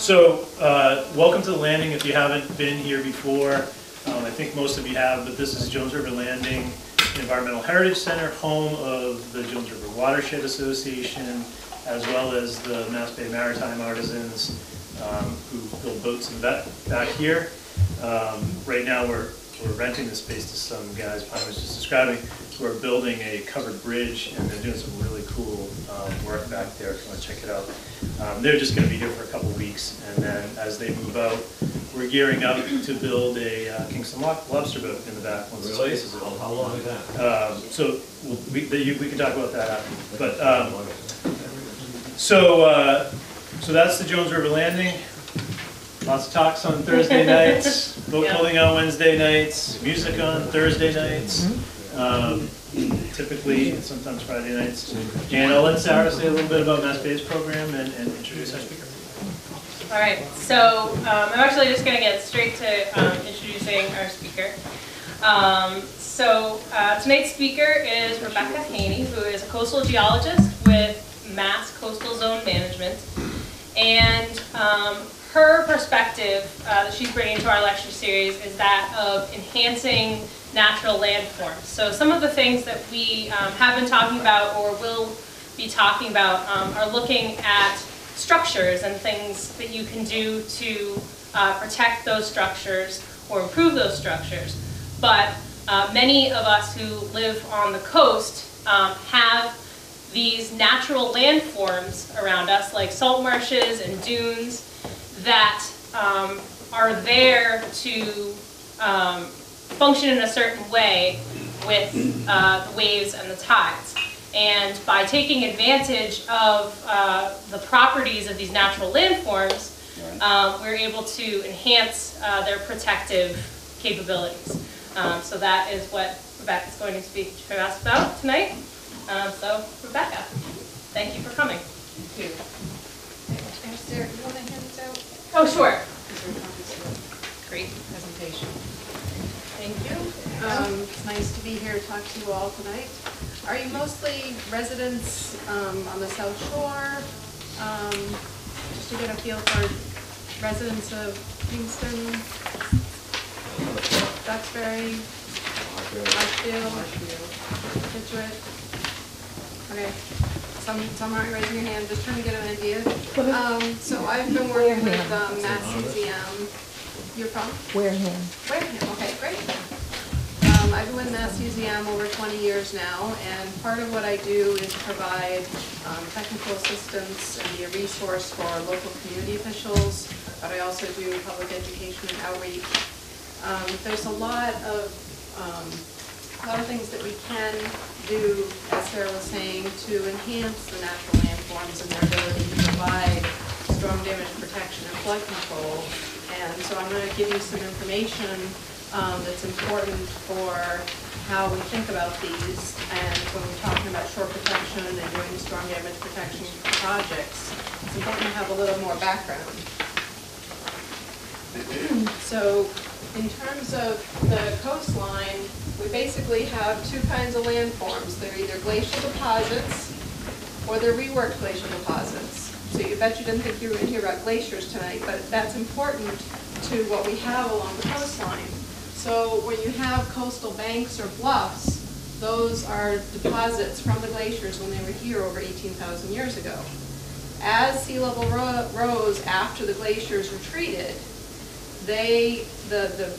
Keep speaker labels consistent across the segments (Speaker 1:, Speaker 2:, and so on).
Speaker 1: So, welcome to the landing if you haven't been here before. I think most of you have, but this is Jones River Landing Environmental Heritage Center, home of the Jones River Watershed Association, as well as the Mass Bay Maritime Artisans who build boats in the back here. Right now we're renting the space to some guys Pine was just describing who are building a covered bridge, and they're doing some really cool work back there if you want to check it out. They're just going to be here for a couple weeks, and then as they move out, we're gearing up to build a Kingston lobster boat in the back once the space is available.
Speaker 2: How long is that?
Speaker 1: So we can talk about that after. But so that's the Jones River Landing. Lots of talks on Thursday nights, boat building on Wednesday nights, music on Thursday nights, typically sometimes Friday nights. And I'll let Sarah say a little bit about Mass Bay's program and introduce our speaker.
Speaker 3: All right, so I'm actually just going to get straight to introducing our speaker. Tonight's speaker is Rebecca Haney, who is a coastal geologist with Mass Coastal Zone Management. And her perspective that she's bringing to our lecture series is that of enhancing natural landforms. So some of the things that we have been talking about or will be talking about are looking at structures and things that you can do to protect those structures or improve those structures. But many of us who live on the coast have these natural landforms around us, like salt marshes and dunes, that are there to function in a certain way with the waves and the tides. And by taking advantage of the properties of these natural landforms, we're able to enhance their protective capabilities. So that is what Rebecca's going to speak to us about tonight. So, Rebecca, thank you for coming.
Speaker 4: Thank you. Sarah, do you want to hand this out?
Speaker 3: Oh, sure.
Speaker 4: Great presentation.
Speaker 3: Thank you.
Speaker 4: It's nice to be here to talk to you all tonight. Are you mostly residents on the South Shore? Just to get a feel for residents of Kingston, Duxbury, Marshfield, Scituate. Okay. Some aren't raising your hand, just trying to get an idea. So I've been working with Mass Museum. You're from?
Speaker 5: Wareham.
Speaker 4: Wareham, okay, great. I've been with Mass Museum over 20 years now, and part of what I do is provide technical assistance and be a resource for local community officials, but I also do public education and outreach. There's a lot of things that we can do, as Sarah was saying, to enhance the natural landforms and their ability to provide storm damage protection and flood control. And so I'm going to give you some information that's important for how we think about these. And when we're talking about shore protection and doing storm damage protection projects, it's important to have a little more background. So in terms of the coastline, we basically have two kinds of landforms. They're either glacial deposits or they're reworked glacial deposits. So you bet you didn't think you were going to hear about glaciers tonight, but that's important to what we have along the coastline. So when you have coastal banks or bluffs, those are deposits from the glaciers when they were here over 18,000 years ago. As sea level rose after the glaciers retreated, the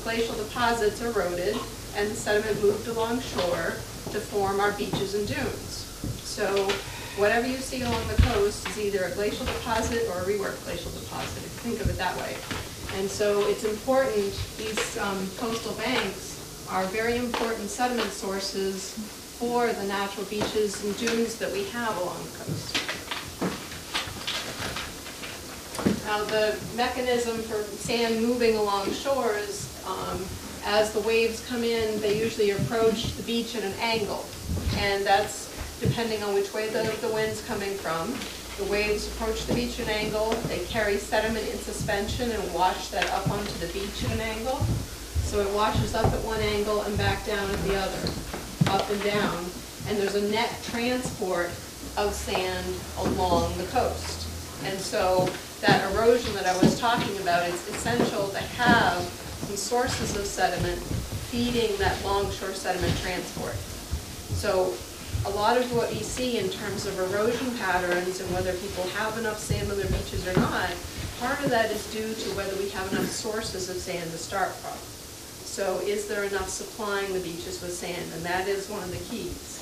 Speaker 4: glacial deposits eroded and the sediment moved along shore to form our beaches and dunes. So whatever you see along the coast is either a glacial deposit or a reworked glacial deposit, if you think of it that way. And so it's important, these coastal banks are very important sediment sources for the natural beaches and dunes that we have along the coast. Now the mechanism for sand moving along shore is as the waves come in, they usually approach the beach at an angle. And that's depending on which way the wind's coming from. The waves approach the beach at an angle, they carry sediment in suspension and wash that up onto the beach at an angle. So it washes up at one angle and back down at the other, up and down. And there's a net transport of sand along the coast. And so that erosion that I was talking about, it's essential to have some sources of sediment feeding that longshore sediment transport. So a lot of what you see in terms of erosion patterns and whether people have enough sand on their beaches or not, part of that is due to whether we have enough sources of sand to start from. So is there enough supplying the beaches with sand? And that is one of the keys.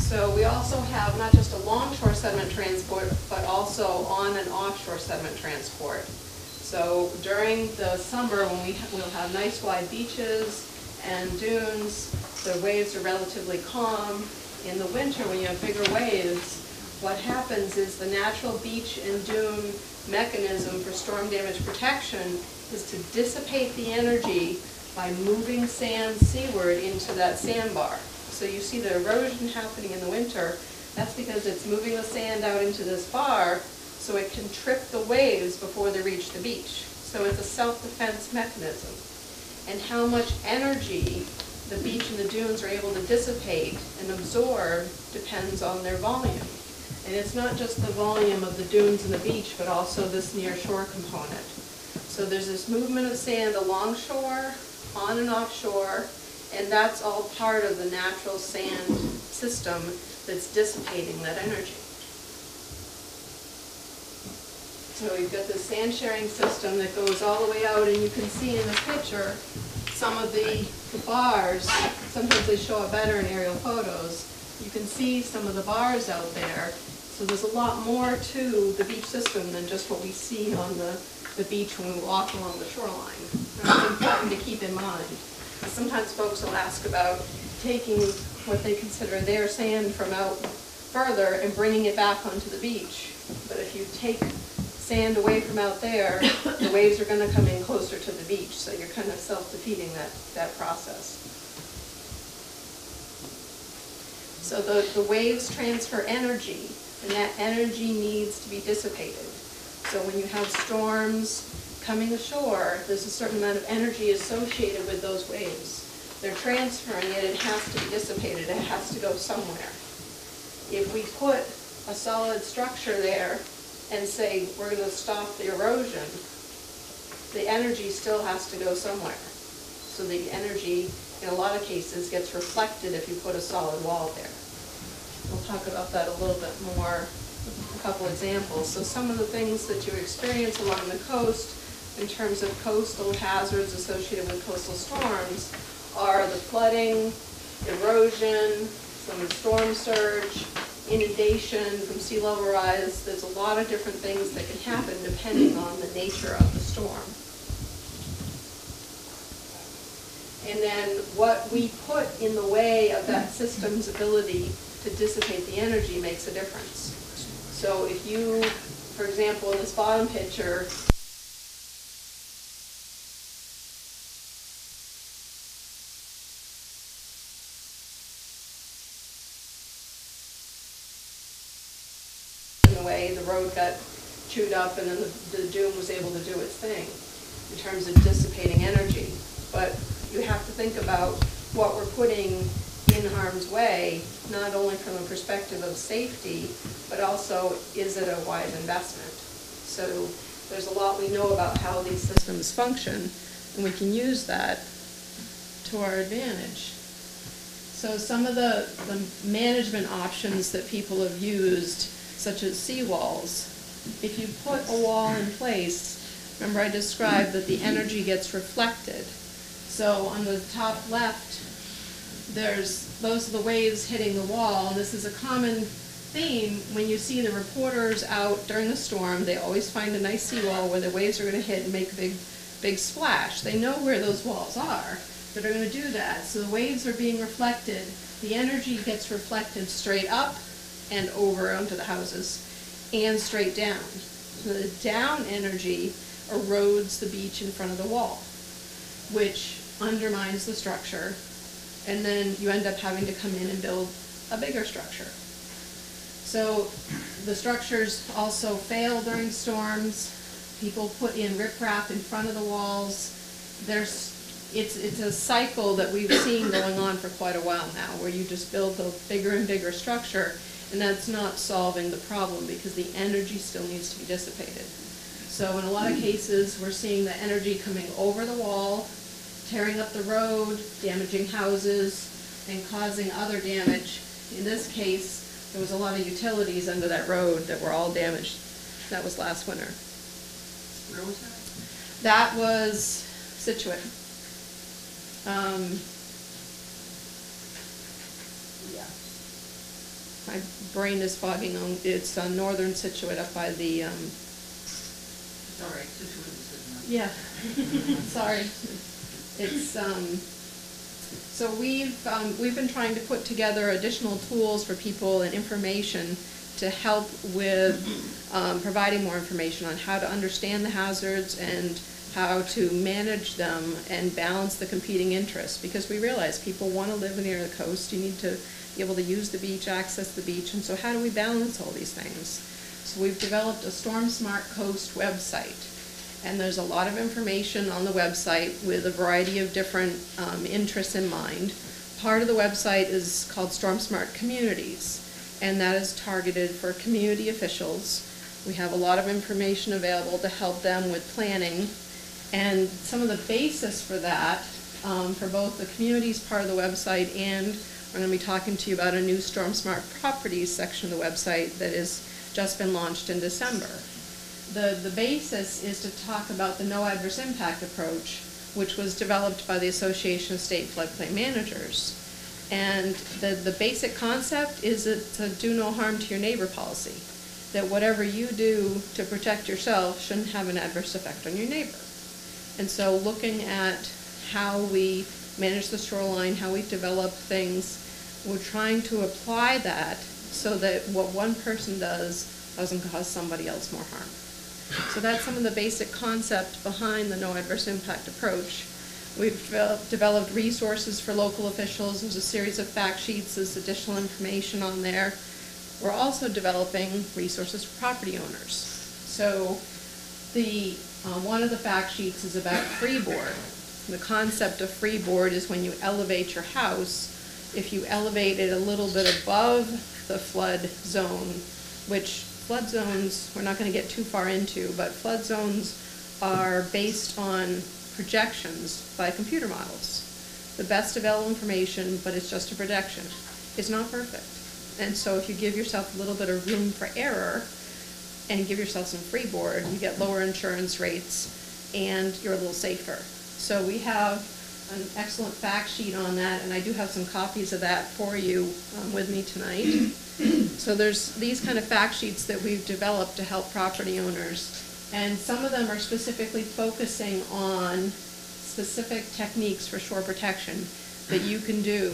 Speaker 4: So we also have not just a longshore sediment transport, but also on and offshore sediment transport. So during the summer, when we'll have nice wide beaches and dunes, the waves are relatively calm. In the winter, when you have bigger waves, what happens is the natural beach and dune mechanism for storm damage protection is to dissipate the energy by moving sand seaward into that sandbar. So you see the erosion happening in the winter. That's because it's moving the sand out into this bar so it can trip the waves before they reach the beach. So it's a self-defense mechanism. And how much energy the beach and the dunes are able to dissipate and absorb depends on their volume. And it's not just the volume of the dunes and the beach, but also this near shore component. So there's this movement of sand along shore, on and offshore, and that's all part of the natural sand system that's dissipating that energy. So we've got this sand sharing system that goes all the way out, and you can see in this picture some of the bars. Sometimes they show it better in aerial photos. You can see some of the bars out there. So there's a lot more to the beach system than just what we see on the beach when we walk along the shoreline. That's important to keep in mind. Sometimes folks will ask about taking what they consider their sand from out further and bringing it back onto the beach. But if you take sand away from out there, the waves are going to come in closer to the beach, so you're kind of self-defeating that process. So the waves transfer energy, and that energy needs to be dissipated. So when you have storms coming ashore, there's a certain amount of energy associated with those waves. They're transferring it, it has to be dissipated, it has to go somewhere. If we put a solid structure there and say we're going to stop the erosion, the energy still has to go somewhere. So the energy, in a lot of cases, gets reflected if you put a solid wall there. We'll talk about that a little bit more, a couple examples. So some of the things that you experience along the coast in terms of coastal hazards associated with coastal storms are the flooding, erosion, some storm surge, inundation from sea level rise. There's a lot of different things that can happen depending on the nature of the storm. And then what we put in the way of that system's ability to dissipate the energy makes a difference. So if you, for example, in this bottom picture, the road got chewed up and then the dune was able to do its thing in terms of dissipating energy. But you have to think about what we're putting in harm's way, not only from a perspective of safety, but also is it a wise investment? So there's a lot we know about how these systems function, and we can use that to our advantage. So some of the management options that people have used, such as seawalls, if you put a wall in place, remember I described that the energy gets reflected. So on the top left, those are the waves hitting the wall, and this is a common theme when you see the reporters out during the storm. They always find a nice seawall where the waves are going to hit and make a big splash. They know where those walls are, but they're going to do that. So the waves are being reflected. The energy gets reflected straight up and over onto the houses, and straight down. So the down energy erodes the beach in front of the wall, which undermines the structure, and then you end up having to come in and build a bigger structure. So the structures also fail during storms. People put in riprap in front of the walls. There's it's a cycle that we've seen going on for quite a while now, where you just build a bigger and bigger structure, and that's not solving the problem because the energy still needs to be dissipated. So in a lot of cases, we're seeing the energy coming over the wall, tearing up the road, damaging houses, and causing other damage. In this case, there was a lot of utilities under that road that were all damaged. That was last winter.
Speaker 2: Where was that?
Speaker 4: That was Situate. Yeah. My brain is fogging on, it's on northern Situate up by the,
Speaker 2: It's all right, Situate is good
Speaker 4: yeah, sorry. It's, so we've been trying to put together additional tools for people and information to help with providing more information on how to understand the hazards and how to manage them and balance the competing interests. Because we realize people want to live near the coast, you need to be able to use the beach, access the beach, and so how do we balance all these things? So we've developed a Storm Smart Coast website. And there's a lot of information on the website with a variety of different interests in mind. Part of the website is called Storm Smart Communities, and that is targeted for community officials. We have a lot of information available to help them with planning, and some of the basis for that, for both the communities part of the website, and we're going to be talking to you about a new Storm Smart Properties section of the website that has just been launched in December. The basis is to talk about the no adverse impact approach, which was developed by the Association of State Floodplain Managers. And the basic concept is it's a do no harm to your neighbor policy, that whatever you do to protect yourself shouldn't have an adverse effect on your neighbor. And so looking at how we manage the shoreline, how we develop things, we're trying to apply that so that what one person does doesn't cause somebody else more harm. So that's some of the basic concept behind the no adverse impact approach. We've developed resources for local officials. There's a series of fact sheets. There's additional information on there. We're also developing resources for property owners. So one of the fact sheets is about freeboard. The concept of freeboard is when you elevate your house, if you elevate it a little bit above the flood zone, which flood zones, we're not going to get too far into, but flood zones are based on projections by computer models. The best available information, but it's just a projection. It's not perfect. And so if you give yourself a little bit of room for error and give yourself some freeboard, you get lower insurance rates and you're a little safer. So we have an excellent fact sheet on that, and I do have some copies of that for you with me tonight. So there's these kind of fact sheets that we've developed to help property owners, and some of them are specifically focusing on specific techniques for shore protection that you can do.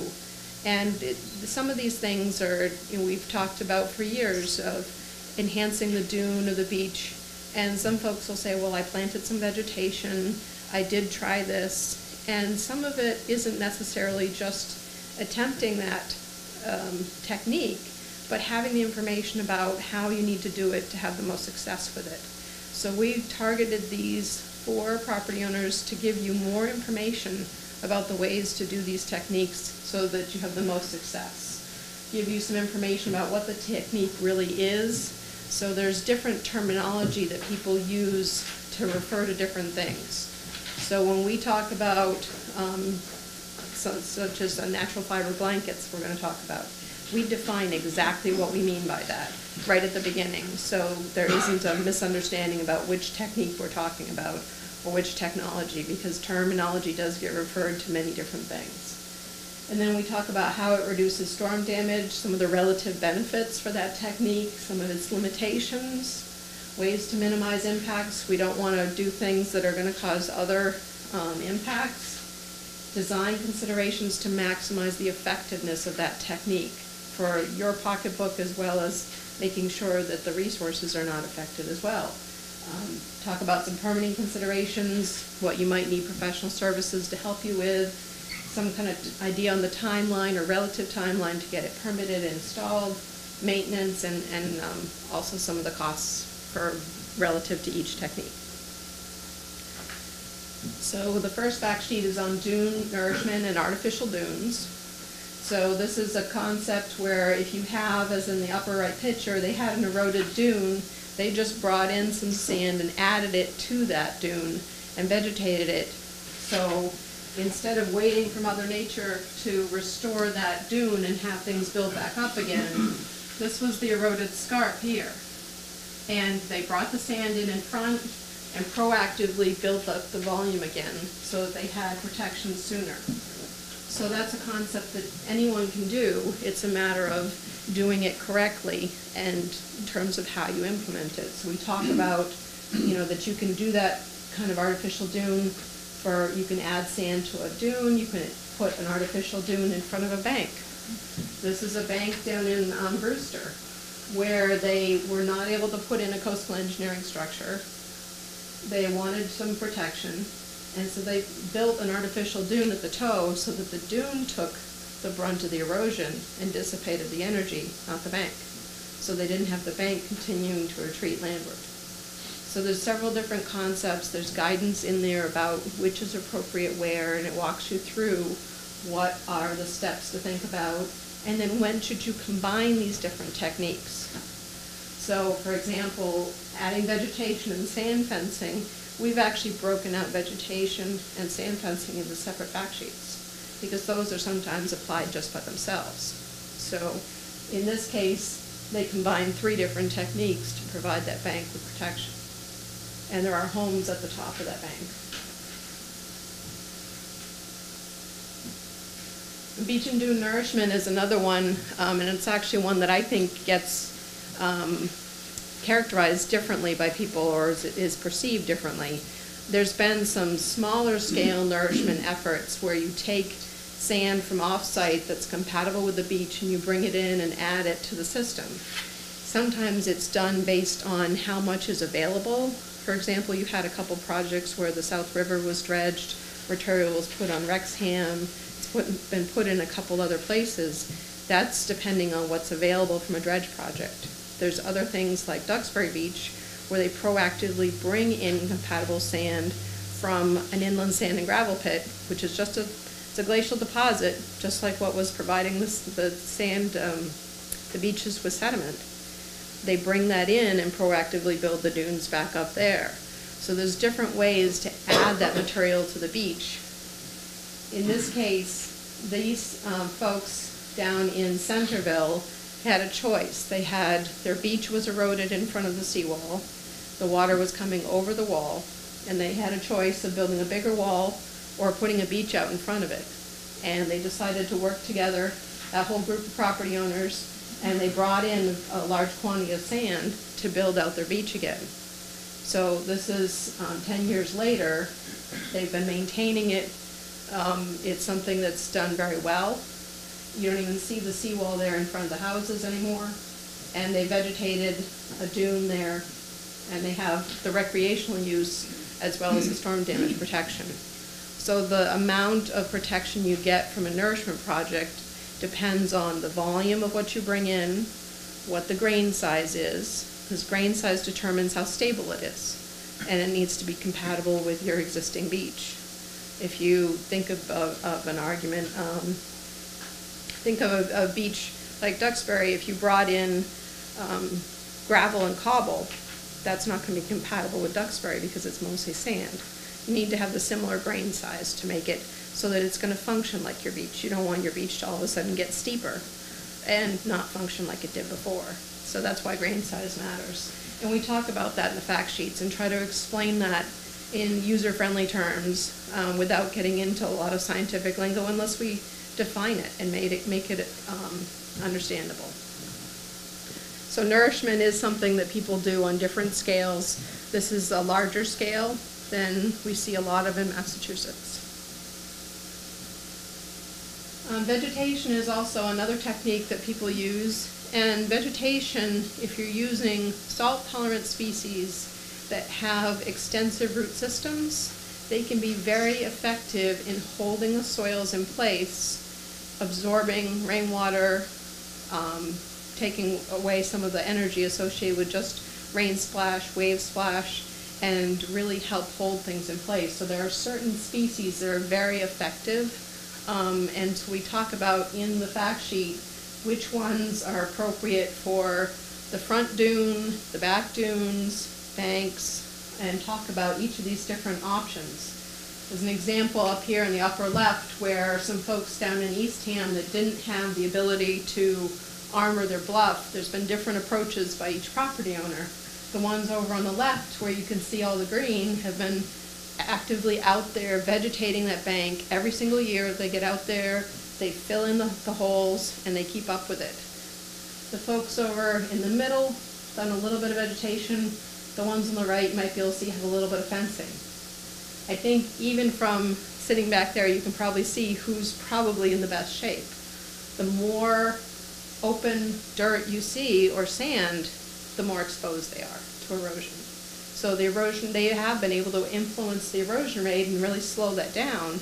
Speaker 4: And some of these things are, we've talked about for years, of enhancing the dune or the beach, and some folks will say, well, I planted some vegetation, I did try this, and some of it isn't necessarily just attempting that technique, but having the information about how you need to do it to have the most success with it. So we've targeted these for property owners to give you more information about the ways to do these techniques so that you have the most success. Give you some information about what the technique really is. So there's different terminology that people use to refer to different things. So when we talk about, such as natural fiber blankets we're going to talk about, we define exactly what we mean by that right at the beginning. So there isn't a misunderstanding about which technique we're talking about or which technology, because terminology does get referred to many different things. And then we talk about how it reduces storm damage, some of the relative benefits for that technique, some of its limitations, ways to minimize impacts. We don't want to do things that are going to cause other impacts. Design considerations to maximize the effectiveness of that technique for your pocketbook, as well as making sure that the resources are not affected as well. Talk about some permitting considerations, what you might need professional services to help you with, some kind of idea on the timeline or relative timeline to get it permitted and installed, maintenance, and also some of the costs for relative to each technique. So the first fact sheet is on dune nourishment and artificial dunes. So this is a concept where if you have, as in the upper right picture, they had an eroded dune, they just brought in some sand and added it to that dune and vegetated it. So instead of waiting for Mother Nature to restore that dune and have things build back up again, this was the eroded scarp here. And they brought the sand in front and proactively built up the volume again so that they had protection sooner. So that's a concept that anyone can do. It's a matter of doing it correctly and in terms of how you implement it. So we talk about, that you can do that kind of artificial dune for, you can add sand to a dune, you can put an artificial dune in front of a bank. This is a bank down in Brewster where they were not able to put in a coastal engineering structure. They wanted some protection, and so they built an artificial dune at the toe so that the dune took the brunt of the erosion and dissipated the energy, not the bank. So they didn't have the bank continuing to retreat landward. So there's several different concepts. There's guidance in there about which is appropriate where, and it walks you through what are the steps to think about, and then when should you combine these different techniques. So, for example, adding vegetation and sand fencing, we've actually broken out vegetation and sand fencing into separate fact sheets because those are sometimes applied just by themselves. So, in this case, they combine 3 different techniques to provide that bank with protection. And there are homes at the top of that bank. Beach and dune nourishment is another one, and it's actually one that I think gets characterized differently by people, or is perceived differently. There's been some smaller scale nourishment efforts where you take sand from off-site that's compatible with the beach and you bring it in and add it to the system. Sometimes it's done based on how much is available. For example, you had a couple projects where the South River was dredged, material was put on Wrexham, it's been put in a couple other places. That's depending on what's available from a dredge project. There's other things like Duxbury Beach where they proactively bring in compatible sand from an inland sand and gravel pit, which is just it's a glacial deposit, just like what was providing the sand, the beaches with sediment. They bring that in and proactively build the dunes back up there. So there's different ways to add that material to the beach. In this case, these folks down in Centerville had a choice. They had, their beach was eroded in front of the seawall, the water was coming over the wall, and they had a choice of building a bigger wall or putting a beach out in front of it. And they decided to work together, that whole group of property owners, and they brought in a large quantity of sand to build out their beach again. So this is 10 years later, they've been maintaining it. It's something that's done very well. You don't even see the seawall there in front of the houses anymore. And they vegetated a dune there, and they have the recreational use as well as the storm damage protection. So the amount of protection you get from a nourishment project depends on the volume of what you bring in, what the grain size is, because grain size determines how stable it is, and it needs to be compatible with your existing beach. If you think of an argument, think of a beach like Duxbury, if you brought in gravel and cobble, that's not going to be compatible with Duxbury because it's mostly sand. You need to have the similar grain size to make it so that it's going to function like your beach. You don't want your beach to all of a sudden get steeper and not function like it did before. So that's why grain size matters. And we talk about that in the fact sheets and try to explain that in user-friendly terms without getting into a lot of scientific lingo unless we define it and make it understandable. So nourishment is something that people do on different scales. This is a larger scale than we see a lot of in Massachusetts. Vegetation is also another technique that people use. And vegetation, if you're using salt-tolerant species that have extensive root systems, they can be very effective in holding the soils in place, absorbing rainwater, taking away some of the energy associated with just rain splash, wave splash, and really help hold things in place. So there are certain species that are very effective, and so we talk about in the fact sheet which ones are appropriate for the front dune, the back dunes, banks, and talk about each of these different options. There's an example up here in the upper left where some folks down in Eastham that didn't have the ability to armor their bluff. There's been different approaches by each property owner. The ones over on the left where you can see all the green have been actively out there vegetating that bank every single year. They get out there, they fill in the holes, and they keep up with it. The folks over in the middle done a little bit of vegetation. The ones on the right you might be able to see have a little bit of fencing. I think even from sitting back there you can probably see who's probably in the best shape. The more open dirt you see or sand, the more exposed they are to erosion. So the erosion, they have been able to influence the erosion rate and really slow that down,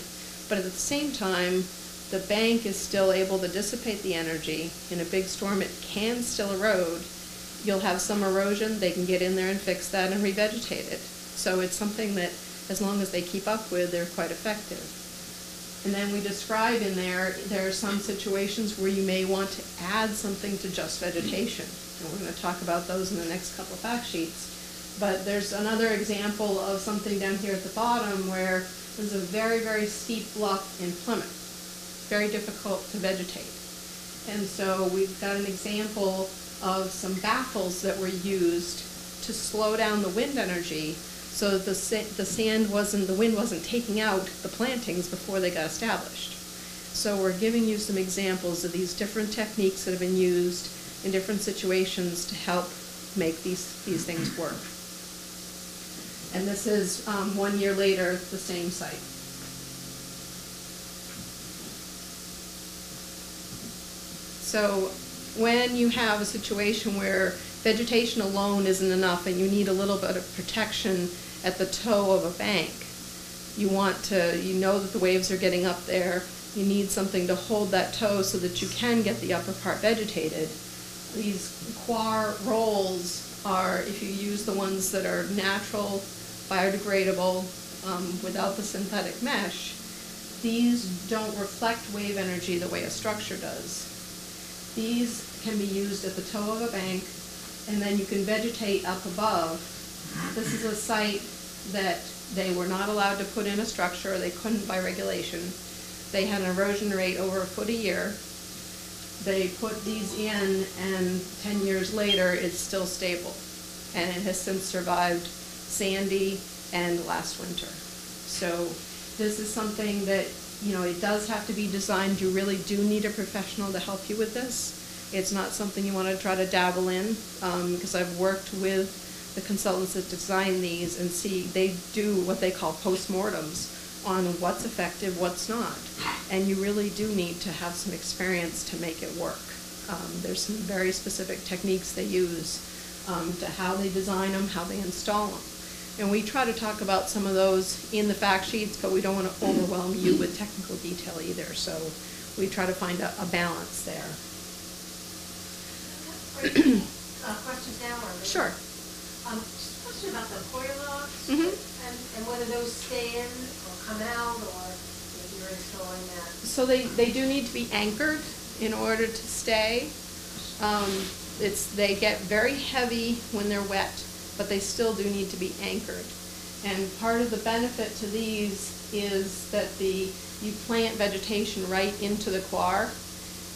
Speaker 4: but at the same time the bank is still able to dissipate the energy. In a big storm it can still erode. You'll have some erosion, they can get in there and fix that and revegetate it. So it's something that as long as they keep up with, they're quite effective. And then we describe in there are some situations where you may want to add something to just vegetation. And we're going to talk about those in the next couple of fact sheets. But there's another example of something down here at the bottom where there's a very, very steep bluff in Plymouth. Very difficult to vegetate. And so we've got an example of some baffles that were used to slow down the wind energy so that the wind wasn't taking out the plantings before they got established. So we're giving you some examples of these different techniques that have been used in different situations to help make these things work. And this is 1 year later, the same site. So when you have a situation where vegetation alone isn't enough and you need a little bit of protection at the toe of a bank, you know that the waves are getting up there, you need something to hold that toe so that you can get the upper part vegetated. These coir rolls are, if you use the ones that are natural, biodegradable, without the synthetic mesh, these don't reflect wave energy the way a structure does. These can be used at the toe of a bank, and then you can vegetate up above. This is a site that they were not allowed to put in a structure. They couldn't by regulation. They had an erosion rate over a foot a year. They put these in, and 10 years later, it's still stable. And it has since survived Sandy and last winter. So this is something that, it does have to be designed. You really do need a professional to help you with this. It's not something you want to try to dabble in, because I've worked with the consultants that design these and see they do what they call postmortems on what's effective, what's not. And you really do need to have some experience to make it work. There's some very specific techniques they use to how they design them, how they install them. And we try to talk about some of those in the fact sheets, but we don't want to overwhelm you with technical detail either. So we try to find a balance there.
Speaker 5: Questions now? Or
Speaker 4: Sure.
Speaker 5: Just a question about the coir logs,
Speaker 4: Mm-hmm.
Speaker 5: and whether those stay in or come out, or if you're installing that.
Speaker 4: So they do need to be anchored in order to stay. They get very heavy when they're wet, but they still do need to be anchored. And part of the benefit to these is that you plant vegetation right into the coir,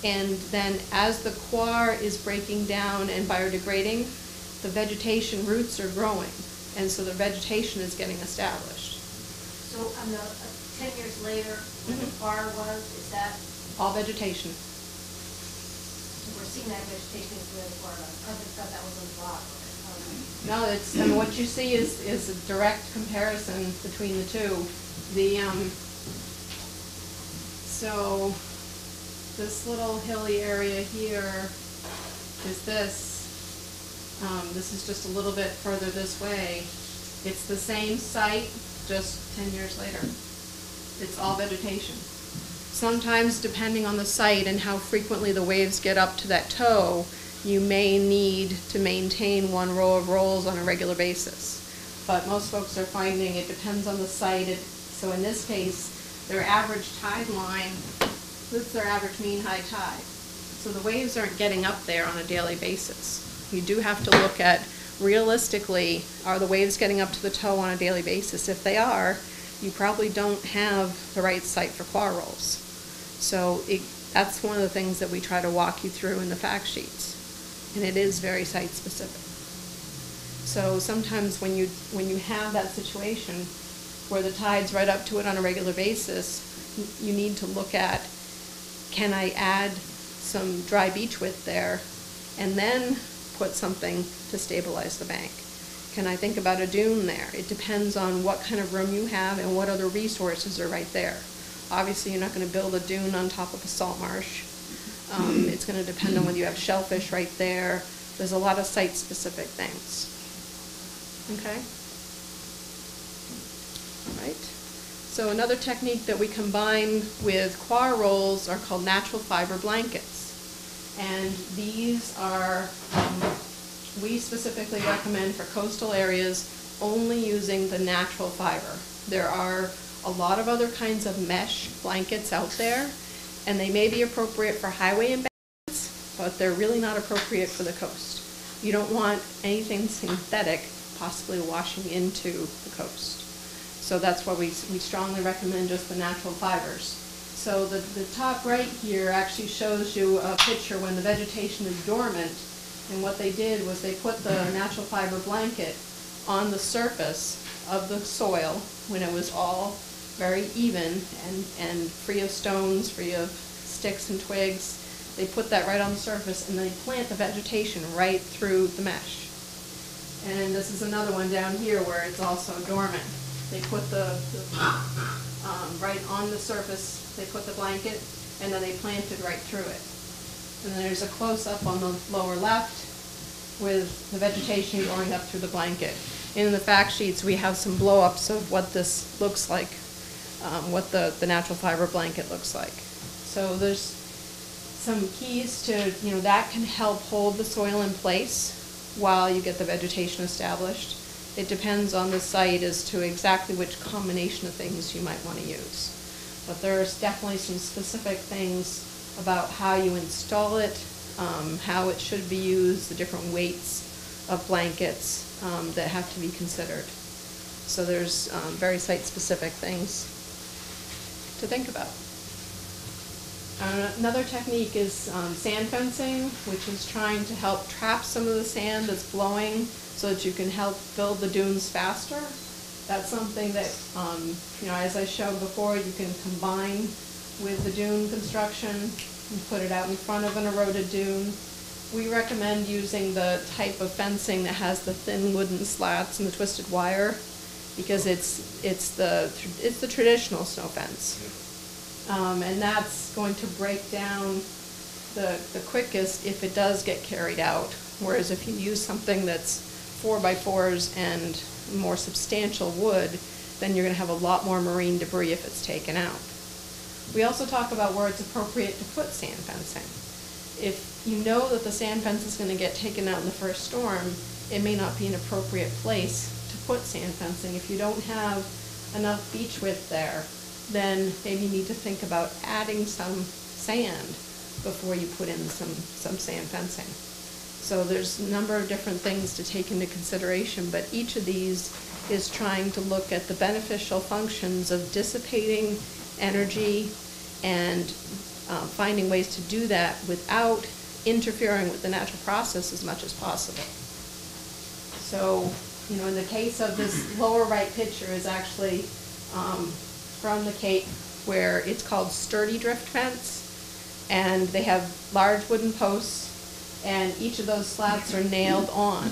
Speaker 4: and then as the coir is breaking down and biodegrading, the vegetation roots are growing, and so the vegetation is getting established.
Speaker 5: So on the 10 years later, when the coir was, is that?
Speaker 4: All vegetation.
Speaker 5: So we're seeing that vegetation is where the coir was. I thought that was on the bottom.
Speaker 4: No, what you see is a direct comparison between the two. So this little hilly area here is this. This is just a little bit further this way. It's the same site, just 10 years later. It's all vegetation. Sometimes, depending on the site and how frequently the waves get up to that toe, you may need to maintain one row of rolls on a regular basis. but most folks are finding it depends on the site. So in this case, their average tide line, this is their average mean high tide. So the waves aren't getting up there on a daily basis. You do have to look at, realistically, are the waves getting up to the toe on a daily basis? If they are, you probably don't have the right site for coir rolls. So that's one of the things that we try to walk you through in the fact sheets. And it is very site specific. So sometimes when you have that situation where the tide's right up to it on a regular basis, you need to look at, can I add some dry beach width there and then put something to stabilize the bank? Can I think about a dune there? It depends on what kind of room you have and what other resources are right there. Obviously, you're not going to build a dune on top of a salt marsh. It's going to depend on whether you have shellfish right there. There's a lot of site-specific things. Okay? All right. So another technique that we combine with coir rolls are called natural fiber blankets. And these are, we specifically recommend for coastal areas only using the natural fiber. There are a lot of other kinds of mesh blankets out there, and they may be appropriate for highway embankments, but they're really not appropriate for the coast. You don't want anything synthetic possibly washing into the coast. So that's why we strongly recommend just the natural fibers. So the top right here actually shows you a picture when the vegetation is dormant, and what they did was they put the natural fiber blanket on the surface of the soil when it was all very even and free of stones, free of sticks and twigs. They put that right on the surface and they plant the vegetation right through the mesh. And this is another one down here where it's also dormant. They put right on the surface, they put the blanket, and then they planted right through it. And then there's a close-up on the lower left with the vegetation going up through the blanket. In the fact sheets, we have some blow-ups of what this looks like, what the natural fiber blanket looks like. So there's some keys to, that can help hold the soil in place while you get the vegetation established. It depends on the site as to exactly which combination of things you might want to use. But there's definitely some specific things about how you install it, how it should be used, the different weights of blankets that have to be considered. So there's very site-specific things to think about. Another technique is sand fencing, which is trying to help trap some of the sand that's blowing so that you can help build the dunes faster. That's something that, as I showed before, you can combine with the dune construction and put it out in front of an eroded dune. We recommend using the type of fencing that has the thin wooden slats and the twisted wire, because it's the traditional snow fence. And that's going to break down the quickest if it does get carried out. Whereas if you use something that's 4x4s and more substantial wood, then you're going to have a lot more marine debris if it's taken out. We also talk about where it's appropriate to put sand fencing. If you know that the sand fence is going to get taken out in the first storm, it may not be an appropriate place to put sand fencing. If you don't have enough beach width there, then maybe you need to think about adding some sand before you put in some sand fencing. So there's a number of different things to take into consideration, but each of these is trying to look at the beneficial functions of dissipating energy and finding ways to do that without interfering with the natural process as much as possible. So, in the case of this lower right picture is actually from the Cape, where it's called sturdy drift fence, and they have large wooden posts, and each of those slats are nailed on.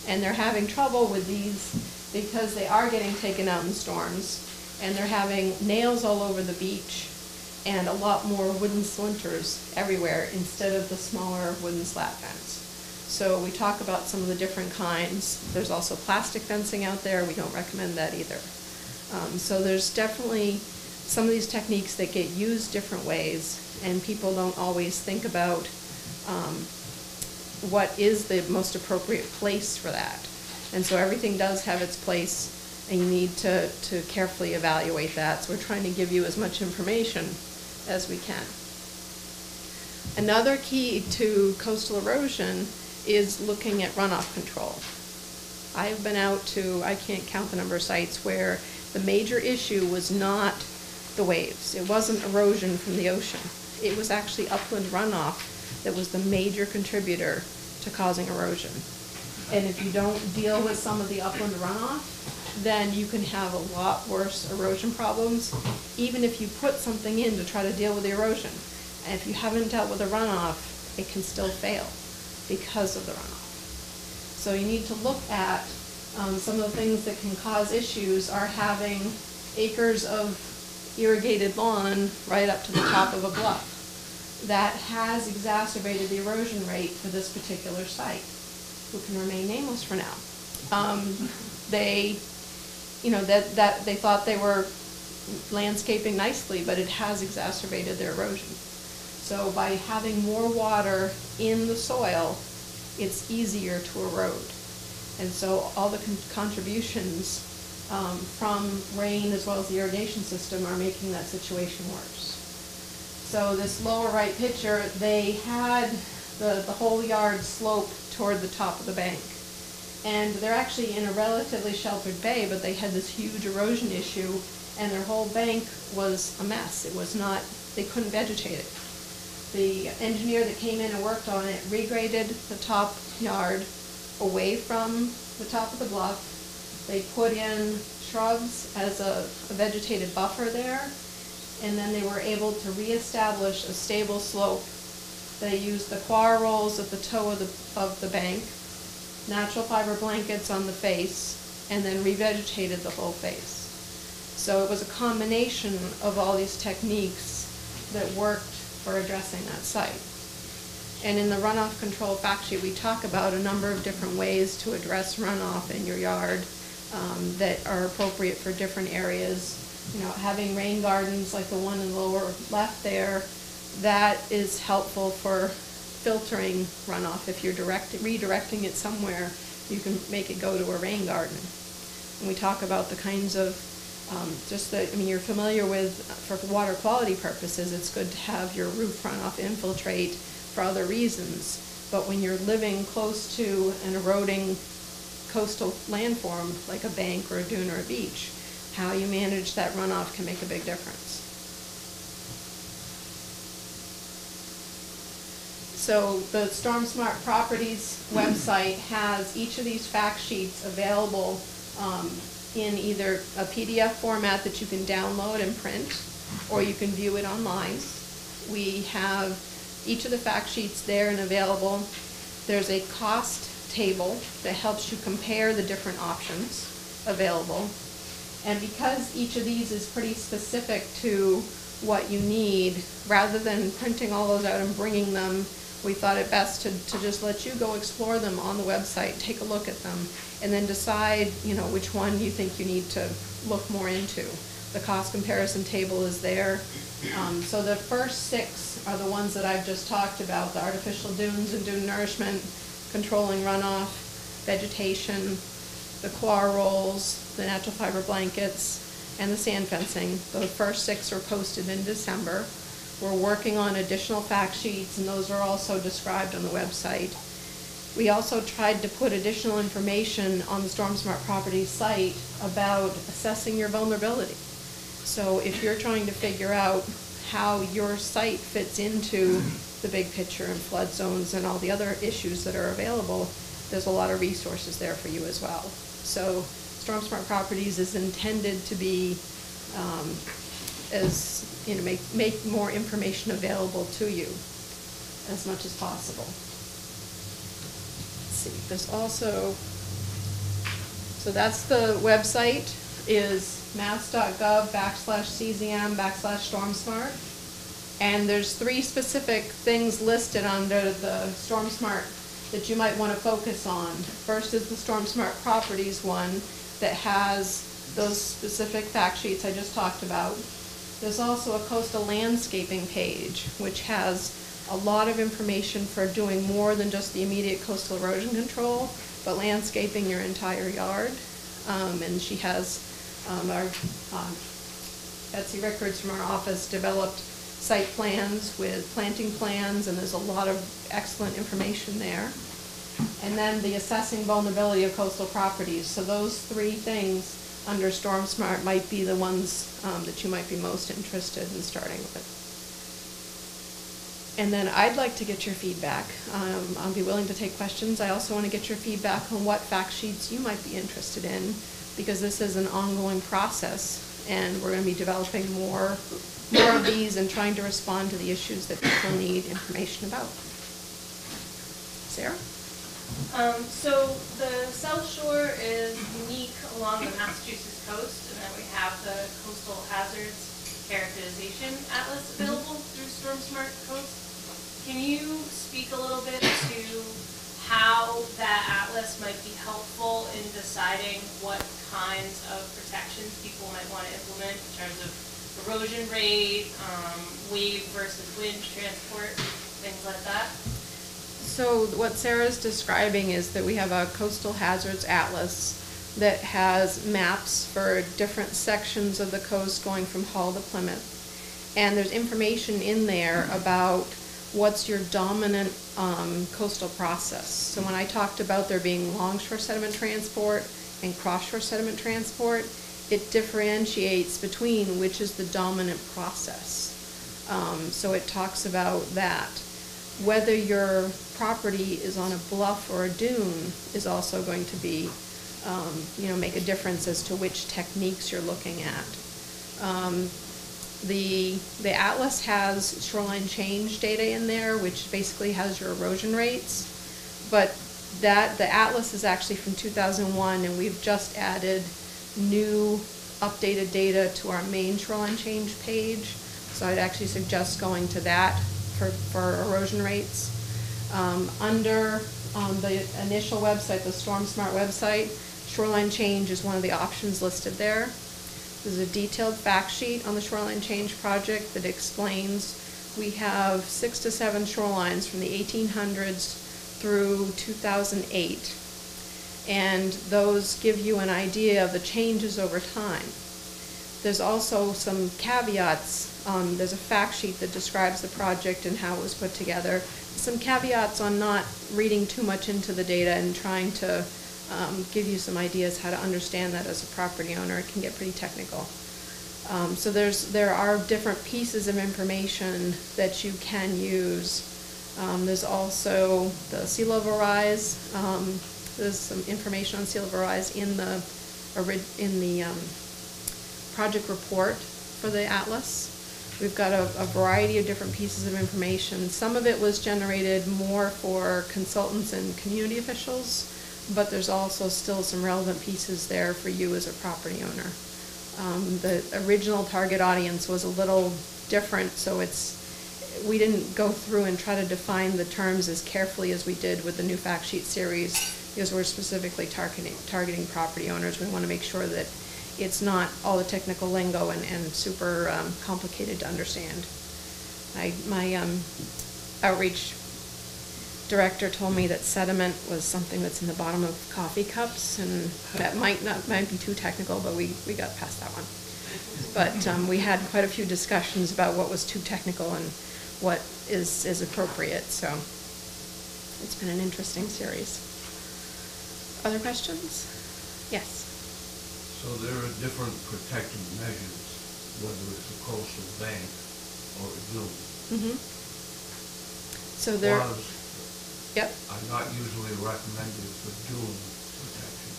Speaker 4: And they're having trouble with these because they are getting taken out in storms, and they're having nails all over the beach and a lot more wooden splinters everywhere instead of the smaller wooden slat fence. So we talk about some of the different kinds. There's also plastic fencing out there. We don't recommend that either. So there's definitely some of these techniques that get used different ways, and people don't always think about what is the most appropriate place for that. And so everything does have its place, and you need to carefully evaluate that. So we're trying to give you as much information as we can. Another key to coastal erosion is looking at runoff control. I've been out to, I can't count the number of sites where the major issue was not the waves. It wasn't erosion from the ocean. It was actually upland runoff that was the major contributor to causing erosion. And if you don't deal with some of the upland runoff, then you can have a lot worse erosion problems, even if you put something in to try to deal with the erosion. And if you haven't dealt with the runoff, it can still fail because of the runoff. So you need to look at some of the things that can cause issues are having acres of irrigated lawn right up to the top of a bluff. That has exacerbated the erosion rate for this particular site, who can remain nameless for now. They thought they were landscaping nicely, but it has exacerbated their erosion. So by having more water in the soil, it's easier to erode. And so all the contributions from rain as well as the irrigation system are making that situation worse. So this lower right picture, they had the whole yard slope toward the top of the bank. And they're actually in a relatively sheltered bay, but they had this huge erosion issue, and their whole bank was a mess. It was not, they couldn't vegetate it. The engineer that came in and worked on it regraded the top yard away from the top of the bluff. They put in shrubs as a vegetated buffer there, and then they were able to reestablish a stable slope. They used the coir rolls at the toe of the bank, natural fiber blankets on the face, and then revegetated the whole face. So it was a combination of all these techniques that worked for addressing that site. And in the runoff control fact sheet, we talk about a number of different ways to address runoff in your yard that are appropriate for different areas. You know, having rain gardens like the one in the lower left there, that is helpful for filtering runoff. If you're redirecting it somewhere, you can make it go to a rain garden. And we talk about the kinds of you're familiar with, for water quality purposes, it's good to have your roof runoff infiltrate for other reasons. But when you're living close to an eroding coastal landform, like a bank or a dune or a beach, how you manage that runoff can make a big difference. So the Storm Smart Properties website has each of these fact sheets available in either a PDF format that you can download and print, or you can view it online. We have each of the fact sheets there and available. There's a cost table that helps you compare the different options available. And because each of these is pretty specific to what you need, rather than printing all those out and bringing them, we thought it best to just let you go explore them on the website, take a look at them, and then decide, which one you think you need to look more into. The cost comparison table is there. So the first 6 are the ones that I've just talked about: the artificial dunes and dune nourishment, controlling runoff, vegetation, the coir rolls, the natural fiber blankets, and the sand fencing. The first 6 are posted in December. We're working on additional fact sheets, and those are also described on the website. We also tried to put additional information on the Storm Smart Properties site about assessing your vulnerability. So if you're trying to figure out how your site fits into the big picture and flood zones and all the other issues that are available, there's a lot of resources there for you as well. So Storm Smart Properties is intended to be make more information available to you as much as possible. Let's see, there's also, so that's the website, is mass.gov/czm/StormSmart. And there's 3 specific things listed under the StormSmart that you might want to focus on. First is the StormSmart Properties one that has those specific fact sheets I just talked about. There's also a coastal landscaping page, which has a lot of information for doing more than just the immediate coastal erosion control, but landscaping your entire yard. And she has our Betsy Rickards from our office developed site plans with planting plans, and there's a lot of excellent information there. And then the assessing vulnerability of coastal properties. So those three things under Storm Smart might be the ones that you might be most interested in starting with. And then I'd like to get your feedback. I'll be willing to take questions. I also want to get your feedback on what fact sheets you might be interested in, because this is an ongoing process, and we're going to be developing more of these and trying to respond to the issues that people need information about. Sarah?
Speaker 3: So the South Shore is unique along the Massachusetts coast, and then we have the Coastal Hazards Characterization Atlas available through Storm Smart Coast. Can you speak a little bit to how that atlas might be helpful in deciding what kinds of protections people might want to implement in terms of erosion rate, wave versus wind transport, things like that?
Speaker 4: So what Sarah's describing is that we have a coastal hazards atlas that has maps for different sections of the coast going from Hull to Plymouth. And there's information in there about what's your dominant coastal process. So when I talked about there being longshore sediment transport and cross-shore sediment transport, it differentiates between which is the dominant process. So it talks about that. Whether your property is on a bluff or a dune is also going to be, make a difference as to which techniques you're looking at. The atlas has shoreline change data in there, which basically has your erosion rates, but the atlas is actually from 2001, and we've just added new updated data to our main shoreline change page. So I'd actually suggest going to that for erosion rates. Under the initial website, the Storm Smart website, shoreline change is one of the options listed there. There's a detailed fact sheet on the shoreline change project that explains we have 6 to 7 shorelines from the 1800s through 2008. And those give you an idea of the changes over time. There's also some caveats. There's a fact sheet that describes the project and how it was put together. Some caveats on not reading too much into the data and trying to give you some ideas how to understand that as a property owner. It can get pretty technical. So there are different pieces of information that you can use. There's also the sea level rise. There's some information on sea level rise in the project report for the atlas. We've got a variety of different pieces of information. Some of it was generated more for consultants and community officials, but there's also still some relevant pieces there for you as a property owner. The original target audience was a little different, so we didn't go through and try to define the terms as carefully as we did with the new fact sheet series, because we're specifically targeting property owners. We want to make sure that it's not all the technical lingo and super complicated to understand. My outreach director told me that sediment was something that's in the bottom of coffee cups, and that might be too technical, but we got past that one. But we had quite a few discussions about what was too technical and what is appropriate, so it's been an interesting series. Other questions? Yes.
Speaker 6: So there are different protective measures, whether it's a coastal bank or a dune.
Speaker 4: Mm-hmm. So there. Yep.
Speaker 6: Are not usually recommended for dune protection.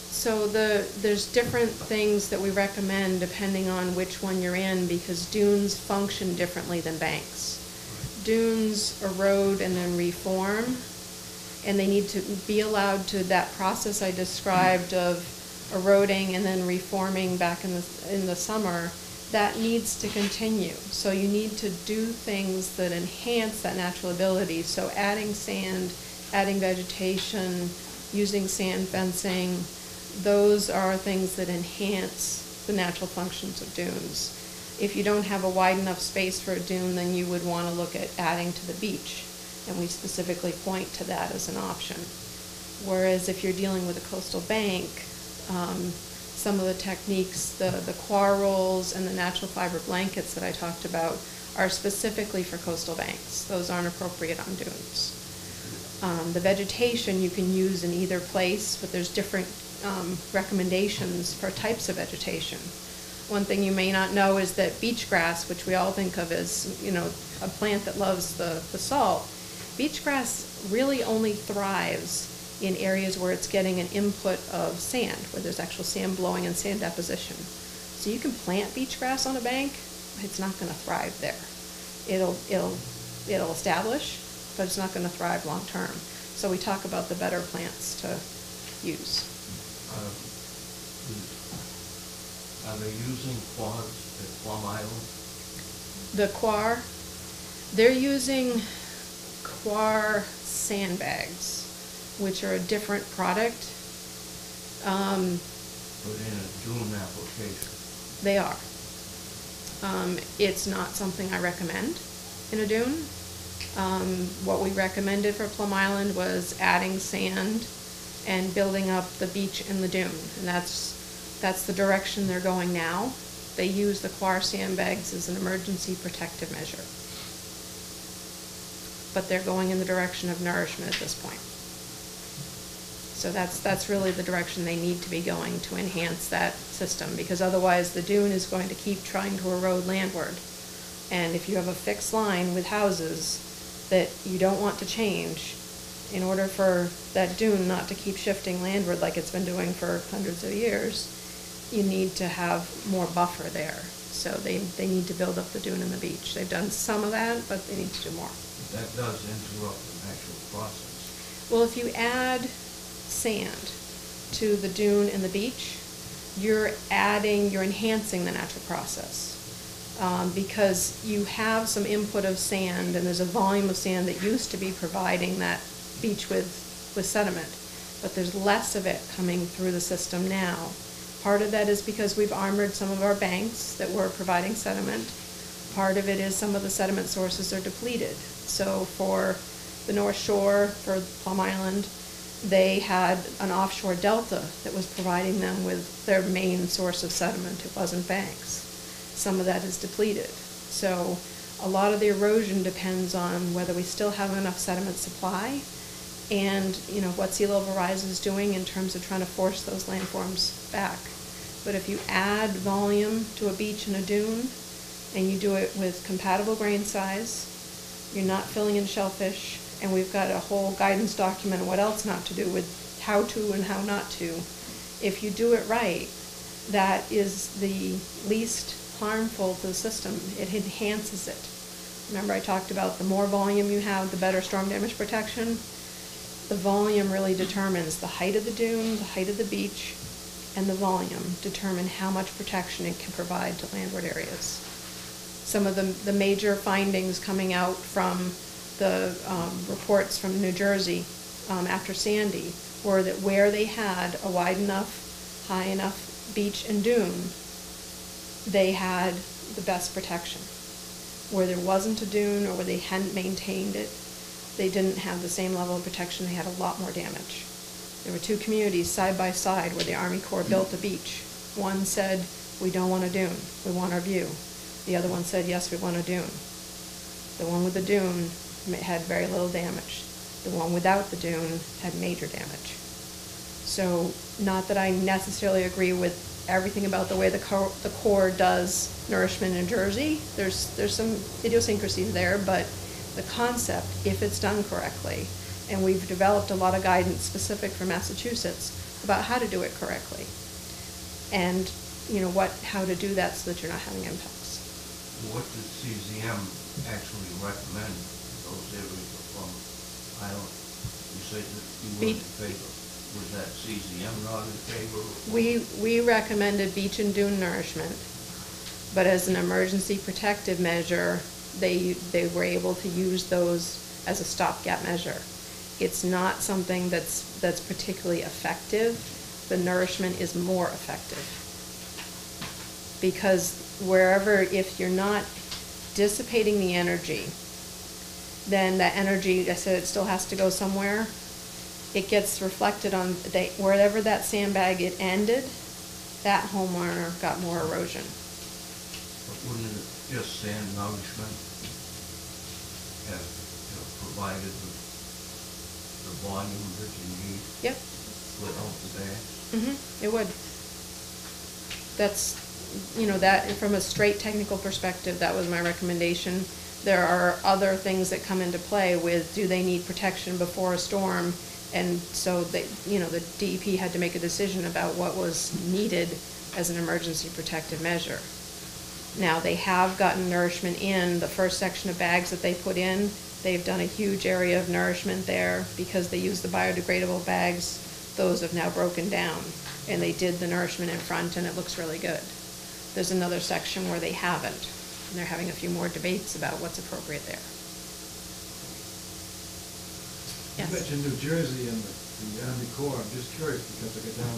Speaker 4: So there's different things that we recommend depending on which one you're in, because dunes function differently than banks. Right. Dunes erode and then reform, and they need to be allowed to that process I described of eroding and then reforming back in the summer. That needs to continue. So you need to do things that enhance that natural ability. So adding sand, adding vegetation, using sand fencing, those are things that enhance the natural functions of dunes. If you don't have a wide enough space for a dune, then you would want to look at adding to the beach. And we specifically point to that as an option. Whereas if you're dealing with a coastal bank, some of the techniques, the coir rolls and the natural fiber blankets that I talked about are specifically for coastal banks. Those aren't appropriate on dunes. The vegetation you can use in either place, but there's different recommendations for types of vegetation. One thing you may not know is that beach grass, which we all think of as, you know, a plant that loves the salt, beach grass really only thrives in areas where it's getting an input of sand, where there's actual sand blowing and sand deposition. So you can plant beach grass on a bank, but it's not going to thrive there. It'll establish, but it's not going to thrive long term. So we talk about the better plants to use.
Speaker 6: Are they using quads at Plum Island?
Speaker 4: The coir, they're using coir sandbags, which are a different product.
Speaker 6: But in a dune application?
Speaker 4: They are. It's not something I recommend in a dune. What we recommended for Plum Island was adding sand and building up the beach and the dune, and that's the direction they're going now. They use the coir sandbags as an emergency protective measure. But they're going in the direction of nourishment at this point. So that's really the direction they need to be going to enhance that system, because otherwise the dune is going to keep trying to erode landward. And if you have a fixed line with houses that you don't want to change, in order for that dune not to keep shifting landward like it's been doing for hundreds of years, you need to have more buffer there. So they need to build up the dune and the beach. They've done some of that, but they need to do more.
Speaker 6: That does interrupt the natural process.
Speaker 4: Well, if you add sand to the dune and the beach, you're enhancing the natural process. Because you have some input of sand, and there's a volume of sand that used to be providing that beach with sediment, but there's less of it coming through the system now. Part of that is because we've armored some of our banks that were providing sediment. Part of it is some of the sediment sources are depleted. So for the North Shore, for Plum Island, they had an offshore delta that was providing them with their main source of sediment. It wasn't banks. Some of that is depleted. So a lot of the erosion depends on whether we still have enough sediment supply and, you know, what sea level rise is doing in terms of trying to force those landforms back. But if you add volume to a beach and a dune, and you do it with compatible grain size, you're not filling in shellfish, and we've got a whole guidance document on what else not to do with how to and how not to. If you do it right, that is the least harmful to the system. It enhances it. Remember I talked about the more volume you have, the better storm damage protection. The volume really determines the height of the dune, the height of the beach, and the volume determine how much protection it can provide to landward areas. Some of the major findings coming out from the reports from New Jersey after Sandy were that where they had a wide enough, high enough beach and dune, they had the best protection. Where there wasn't a dune or where they hadn't maintained it, they didn't have the same level of protection. They had a lot more damage. There were two communities side by side where the Army Corps built a beach. One said, we don't want a dune, we want our view. The other one said, yes, we want a dune. The one with the dune had very little damage. The one without the dune had major damage. So not that I necessarily agree with everything about the way the Corps does nourishment in Jersey. There's some idiosyncrasies there, but the concept, if it's done correctly, and we've developed a lot of guidance specific for Massachusetts about how to do it correctly, and you know how to do that so that you're not having impacts.
Speaker 6: What did CZM actually recommend in those areas of Plum Island? You said that you weren't in favor. Was that CZM not in favor?
Speaker 4: We recommended beach and dune nourishment, but as an emergency protective measure, they were able to use those as a stopgap measure. It's not something that's particularly effective. The nourishment is more effective because wherever, if you're not dissipating the energy, then that energy, I said, it still has to go somewhere. It gets reflected on, wherever that sandbag it ended, that homeowner got more erosion.
Speaker 6: But wouldn't it just sand nourishment have, provided the volume that you need?
Speaker 4: Yep.
Speaker 6: Without the bags?
Speaker 4: It would. That's, that, from a straight technical perspective, that was my recommendation. There are other things that come into play with, do they need protection before a storm? And so they, the DEP had to make a decision about what was needed as an emergency protective measure. Now, they have gotten nourishment in the first section of bags that they put in. They've done a huge area of nourishment there because they use the biodegradable bags. Those have now broken down, and they did the nourishment in front, and it looks really good. There's another section where they haven't, and they're having a few more debates about what's appropriate there.
Speaker 7: You
Speaker 4: Yes.
Speaker 7: mentioned New Jersey and the Army Corps. I'm just curious because I go down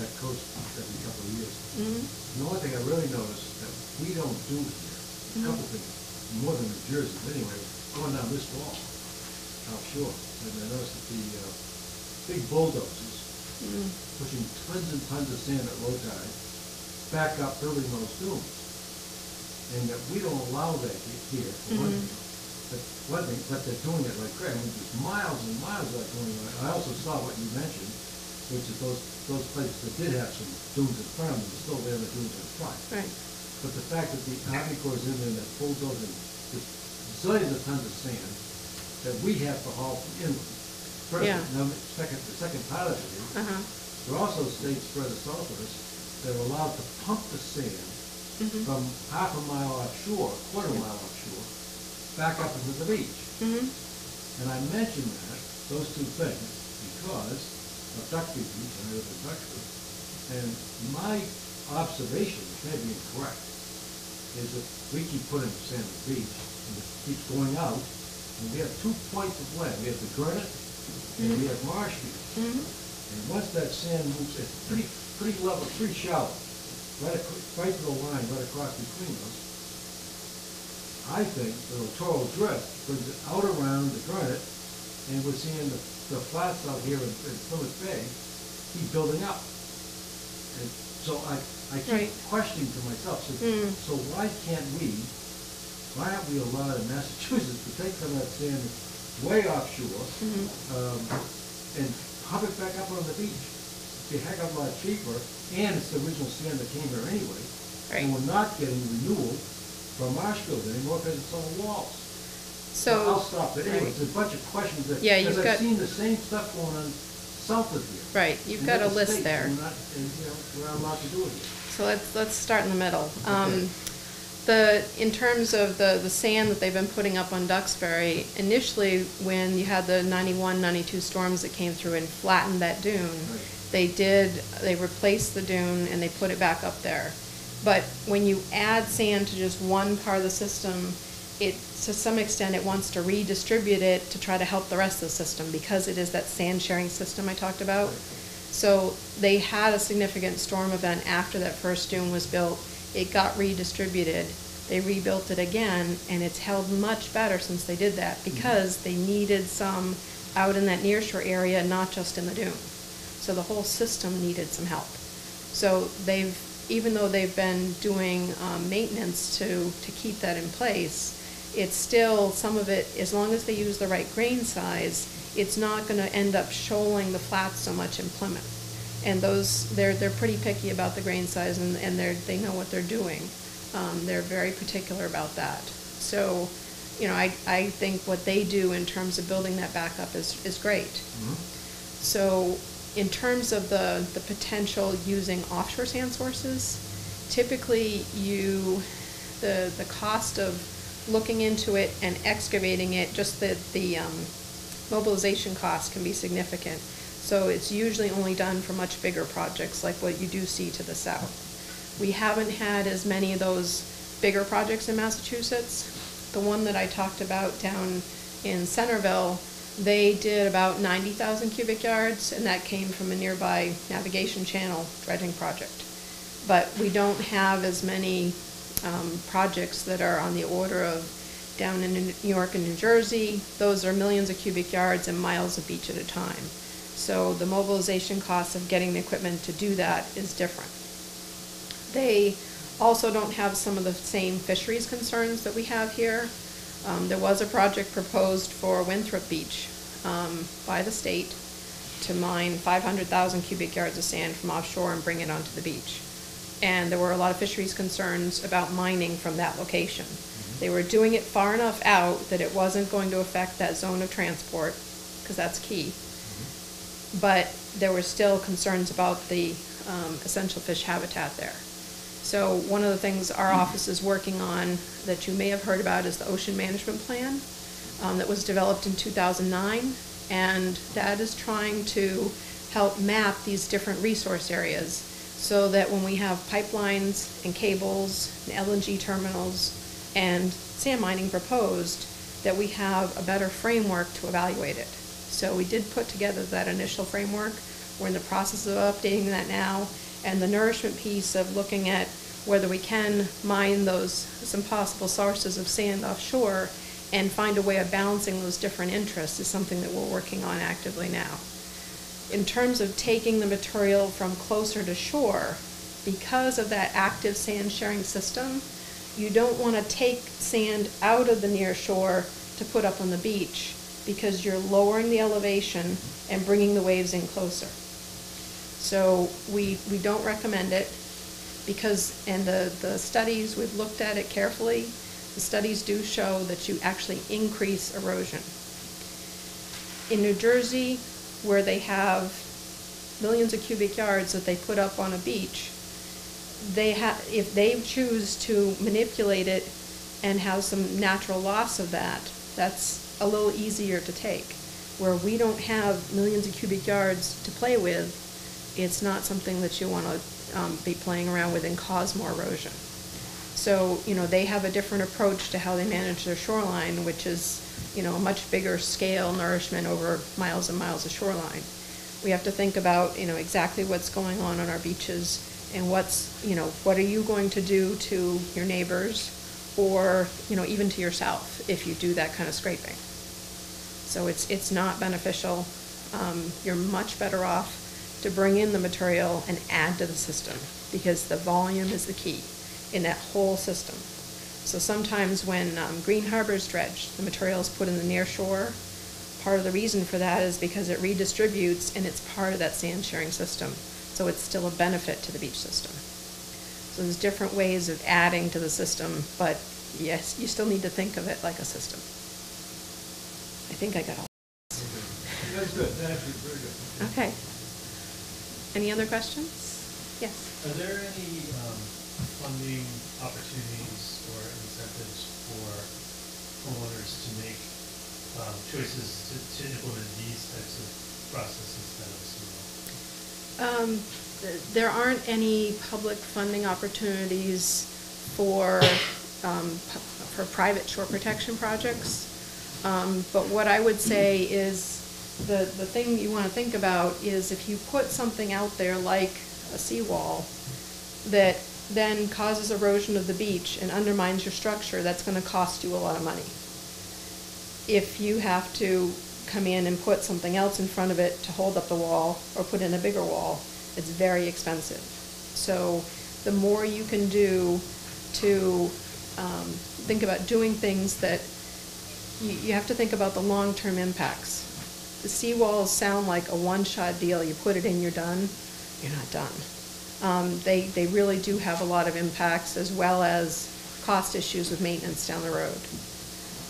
Speaker 7: that coast every couple of years. The only thing I really noticed that we don't do here, a couple things, more than New Jersey, but anyway, going down this wall, offshore, and I noticed that the big bulldozers pushing tons and tons of sand at low tide back up building those dunes. And that we don't allow that here, for one thing. But they're doing it like crazy. I mean, there's miles and miles of that going on. I also saw what you mentioned, which is those places that did have some dunes in front of them, are still there, the dunes in front.
Speaker 4: Right.
Speaker 7: But the fact that the Army Corps is in there and that's bulldozing zillions of tons of sand that we have to haul from inland. First,
Speaker 4: Yeah.
Speaker 7: now, the second part of it is, there are also states further south of us that are allowed to pump the sand from half a mile offshore, quarter mile offshore, back up into the beach. And I mention those two things, because of Duxbury Beach, and I live in Duxbury, and my observation, which may be incorrect, is that we keep putting sand on the beach, and it keeps going out, and we have 2 points of land. We have the granite, and we have marsh fields. And once that sand moves, it's pretty level, pretty shallow, right to the line, right across between those. I think the littoral drift brings it out around the granite, and we're seeing the flats out here in Plymouth Bay keep building up. And so I keep questioning to myself, so why aren't we allowed in Massachusetts to take some of that sand way offshore and pump it back up on the beach? It's a heck of a lot cheaper, and it's the original sand that came there anyway. And we're not getting renewal from Marshfield anymore because it's on the walls.
Speaker 4: So
Speaker 7: I'll stop it. Anyway, it's a bunch of questions that, because I've seen the same stuff going on south of here.
Speaker 4: Right, you've got a list there.
Speaker 7: We're not allowed to do it here.
Speaker 4: So let's start in the middle. In terms of the sand that they've been putting up on Duxbury, initially when you had the 91, 92 storms that came through and flattened that dune, they replaced the dune and they put it back up there. But when you add sand to just one part of the system, to some extent it wants to redistribute it to try to help the rest of the system, because it is that sand sharing system I talked about. So they had a significant storm event after that first dune was built. It got redistributed. They rebuilt it again, and it's held much better since they did that, because they needed some out in that nearshore area, not just in the dune. So the whole system needed some help. So even though they've been doing maintenance to keep that in place, it's still, some of it, as long as they use the right grain size, it's not going to end up shoaling the flats so much in Plymouth. And they're pretty picky about the grain size, and they know what they're doing. They're very particular about that. So, I think what they do in terms of building that back up is great. So, in terms of the potential using offshore sand sources, typically the cost of looking into it and excavating it, just the mobilization cost can be significant. So it's usually only done for much bigger projects like what you do see to the south. We haven't had as many of those bigger projects in Massachusetts. The one that I talked about down in Centerville, they did about 90,000 cubic yards, and that came from a nearby navigation channel dredging project. But we don't have as many projects that are on the order of down in New York and New Jersey. Those are millions of cubic yards and miles of beach at a time. So the mobilization cost of getting the equipment to do that is different. They also don't have some of the same fisheries concerns that we have here. There was a project proposed for Winthrop Beach by the state to mine 500,000 cubic yards of sand from offshore and bring it onto the beach. And there were a lot of fisheries concerns about mining from that location. They were doing it far enough out that it wasn't going to affect that zone of transport, because that's key. But there were still concerns about the essential fish habitat there. So one of the things our office is working on that you may have heard about is the Ocean Management Plan that was developed in 2009, and that is trying to help map these different resource areas so that when we have pipelines and cables and LNG terminals and sand mining proposed, that we have a better framework to evaluate it. So we did put together that initial framework. We're in the process of updating that now, and the nourishment piece of looking at whether we can mine some possible sources of sand offshore and find a way of balancing those different interests is something that we're working on actively now. In terms of taking the material from closer to shore, because of that active sand sharing system, you don't want to take sand out of the near shore to put up on the beach, because you're lowering the elevation and bringing the waves in closer. So we don't recommend it, because, and the studies, we've looked at it carefully, the studies do show that you actually increase erosion. In New Jersey, where they have millions of cubic yards that they put up on a beach, if they choose to manipulate it and have some natural loss of that, that's a little easier to take. Where we don't have millions of cubic yards to play with, it's not something that you want to be playing around with and cause more erosion. So, they have a different approach to how they manage their shoreline, which is, a much bigger scale nourishment over miles and miles of shoreline. We have to think about, exactly what's going on our beaches and what are you going to do to your neighbors or, even to yourself if you do that kind of scraping. So it's not beneficial. You're much better off to bring in the material and add to the system, because the volume is the key in that whole system. So sometimes when Green Harbor is dredged, the material is put in the near shore. Part of the reason for that is because it redistributes and it's part of that sand sharing system. So it's still a benefit to the beach system. So there's different ways of adding to the system, but yes, you still need to think of it like a system. I think I got all.
Speaker 7: That's good, thank you, very good.
Speaker 4: Okay. Any other questions? Yes.
Speaker 8: Are there any funding opportunities or incentives for homeowners to make choices to implement these types of processes instead of seawall?
Speaker 4: There aren't any public funding opportunities for private shore protection projects. But what I would say is the thing you want to think about is if you put something out there like a seawall that then causes erosion of the beach and undermines your structure, that's going to cost you a lot of money. If you have to come in and put something else in front of it to hold up the wall or put in a bigger wall, it's very expensive. So the more you can do to think about doing things that you have to think about the long-term impacts. The seawalls sound like a one-shot deal. You put it in, you're done. You're not done. They really do have a lot of impacts, as well as cost issues with maintenance down the road.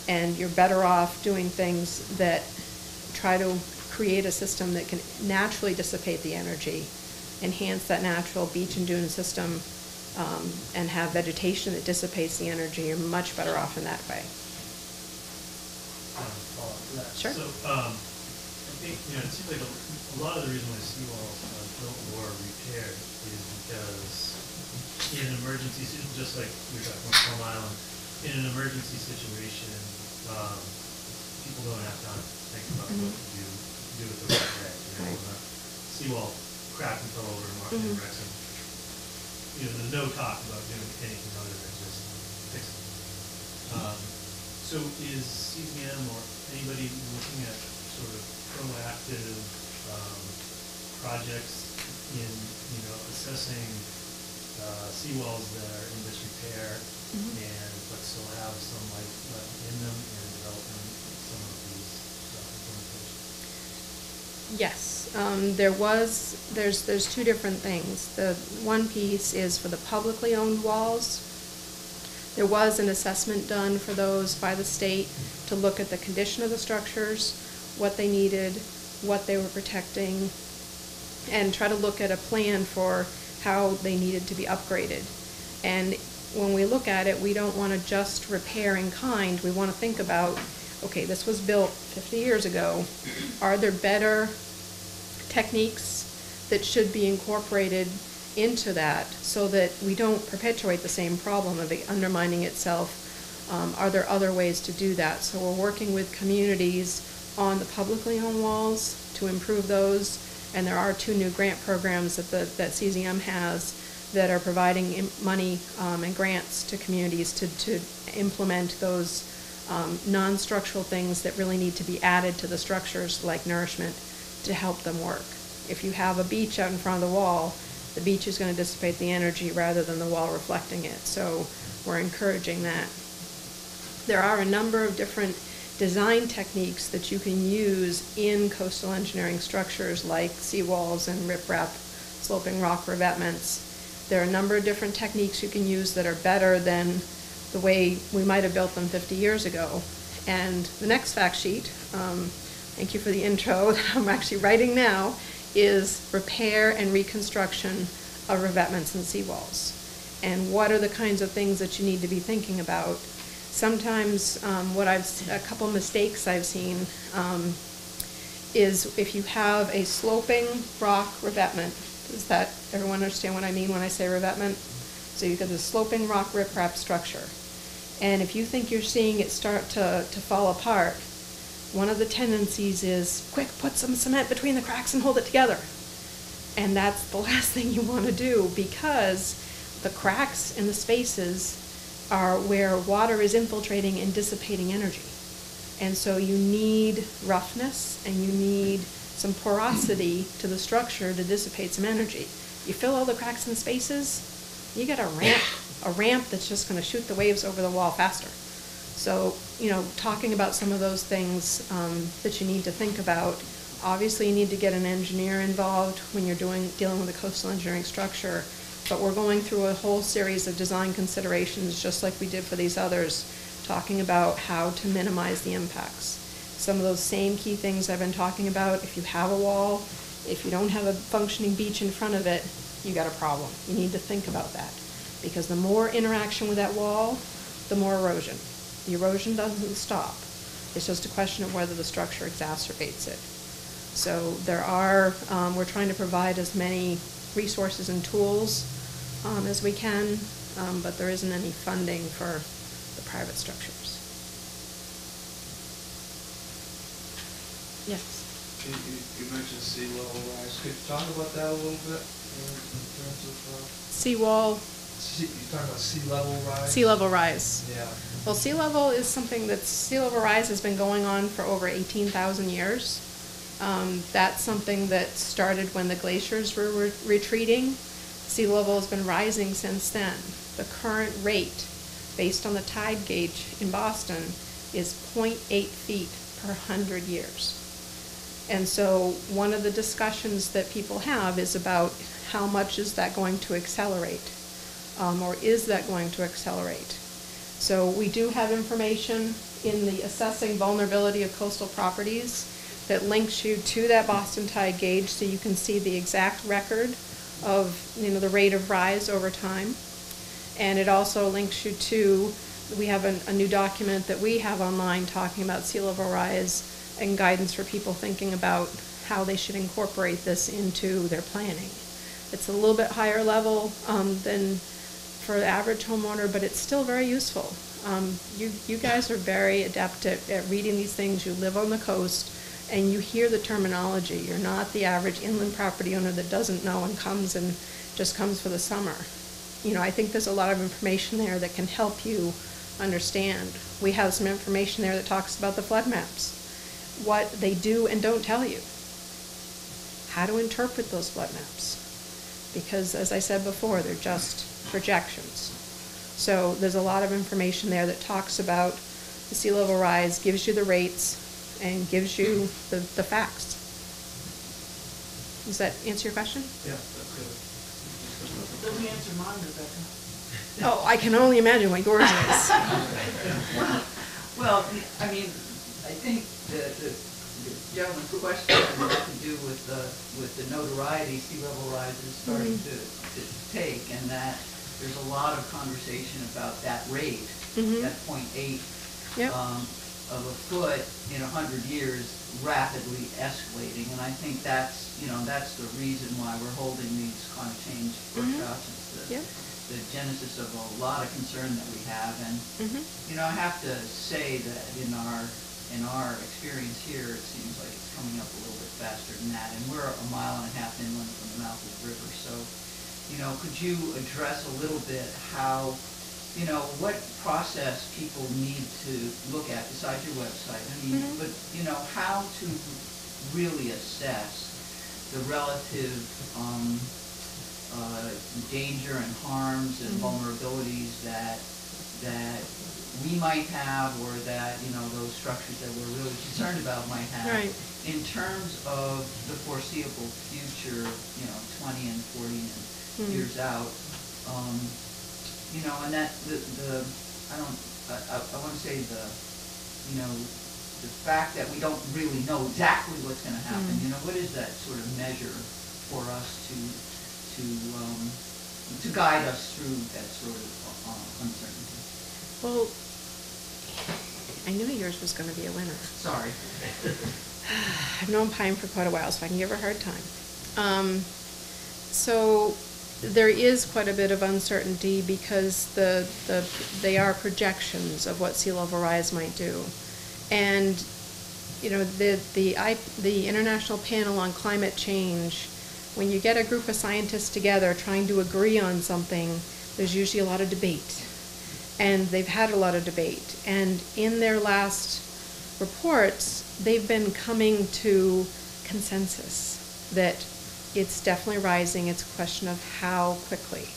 Speaker 4: And you're better off doing things that try to create a system that can naturally dissipate the energy, enhance that natural beach and dune system, and have vegetation that dissipates the energy. You're much better off in that way.
Speaker 8: Follow up to that.
Speaker 4: Sure.
Speaker 8: So I think it seems like a lot of the reason why seawalls are built or repaired is because in an emergency, just like we were talking about Palm Island, in an emergency situation, people don't have time to think about what to do with the wreck. Seawall cracked and fell over in Wrexham. there's no talk about doing anything other than just fixing it. So is CZM or anybody looking at sort of proactive projects in, assessing seawalls that are in disrepair and but still have some life left in them and developing some of these implementations?
Speaker 4: Yes, there's two different things. The one piece is for the publicly owned walls. There was an assessment done for those by the state to look at the condition of the structures, what they needed, what they were protecting, and try to look at a plan for how they needed to be upgraded. And when we look at it, we don't want to just repair in kind. We want to think about, okay, this was built 50 years ago. Are there better techniques that should be incorporated into that so that we don't perpetuate the same problem of it undermining itself? Are there other ways to do that? So we're working with communities on the publicly owned walls to improve those, and there are 2 new grant programs that CZM has that are providing money and grants to communities to implement those non-structural things that really need to be added to the structures, like Nourishment, to help them work. If you have a beach out in front of the wall, the beach is going to dissipate the energy rather than the wall reflecting it. So we're encouraging that. There are a number of different design techniques that you can use in coastal engineering structures like seawalls and riprap, sloping rock revetments. There are a number of different techniques you can use that are better than the way we might have built them 50 years ago. And the next fact sheet, thank you for the intro that I'm actually writing now, is repair and reconstruction of revetments and seawalls. And what are the kinds of things that you need to be thinking about? Sometimes a couple mistakes I've seen is if you have a sloping rock revetment. Does that, everyone understand what I mean when I say revetment? So you get the sloping rock riprap structure. And if you think you're seeing it start to fall apart, one of the tendencies is, quick, put some cement between the cracks and hold it together. And that's the last thing you want to do, because the cracks and the spaces are where water is infiltrating and dissipating energy. And so you need roughness and you need some porosity to the structure to dissipate some energy. You fill all the cracks and spaces, you get a ramp that's just going to shoot the waves over the wall faster. So, talking about some of those things that you need to think about. Obviously, you need to get an engineer involved when you're dealing with a coastal engineering structure. But we're going through a whole series of design considerations, just like we did for these others, talking about how to minimize the impacts. Some of those same key things I've been talking about. If you have a wall, if you don't have a functioning beach in front of it, you got a problem. You need to think about that, because the more interaction with that wall, the more erosion. The erosion doesn't stop. It's just a question of whether the structure exacerbates it. So we're trying to provide as many resources and tools as we can, but there isn't any funding for the private structures. Yes?
Speaker 9: You mentioned sea level rise. Could you talk about that a little bit in terms of...
Speaker 4: Seawall.
Speaker 9: You're talking about sea level rise?
Speaker 4: Sea level rise.
Speaker 9: Yeah.
Speaker 4: Well, sea level is something sea level rise has been going on for over 18,000 years. That's something that started when the glaciers were retreating. Sea level has been rising since then. The current rate, based on the tide gauge in Boston, is 0.8 feet per 100 years. And so one of the discussions that people have is about how much is that going to accelerate, or is that going to accelerate? So we do have information in the Assessing Vulnerability of Coastal Properties that links you to that Boston tide gauge, so you can see the exact record of the rate of rise over time. And it also links you to, we have a new document that we have online talking about sea level rise and guidance for people thinking about how they should incorporate this into their planning. It's a little bit higher level than for the average homeowner, but it's still very useful. You guys are very adept at reading these things. You live on the coast and you hear the terminology. You're not the average inland property owner that doesn't know and just comes for the summer. I think there's a lot of information there that can help you understand. We have some information there that talks about the flood maps, what they do and don't tell you, how to interpret those flood maps. Because as I said before, they're just projections. So there's a lot of information there that talks about the sea level rise, gives you the rates, and gives you the facts. Does that answer your question?
Speaker 8: Yeah, that's good.
Speaker 2: Doesn't answer mine, Rebecca.
Speaker 4: Oh, I can only imagine what yours is.
Speaker 2: Well, I mean, I think the gentleman's question had to do with the notoriety sea level rise is starting to take, and that there's a lot of conversation about that rate, that 0.8
Speaker 4: Yep.
Speaker 2: Of a foot in 100 years rapidly escalating, and I think that's the reason why we're holding these climate change workshops. It's the genesis of a lot of concern that we have, and I have to say that in our experience here, it seems like it's coming up a little bit faster than that, and we're a mile and a half inland from the mouth of the river. So, could you address a little bit how, what process people need to look at besides your website? I mean, but how to really assess the relative danger and harms and vulnerabilities that we might have, or that those structures that we're really concerned about might have, in terms of the foreseeable future, 20 and 40 years out, and that I want to say the fact that we don't really know exactly what's going to happen. What is that sort of measure for us to guide us through that sort of uncertainty?
Speaker 4: Well, I knew yours was going to be a winner.
Speaker 2: Sorry.
Speaker 4: I've known Pine for quite a while, so I can give her a hard time. So there is quite a bit of uncertainty because they are projections of what sea level rise might do. And the International Panel on Climate Change, when you get a group of scientists together trying to agree on something, there's usually a lot of debate. And they've had a lot of debate. And in their last reports, they've been coming to consensus that it's definitely rising. It's a question of how quickly.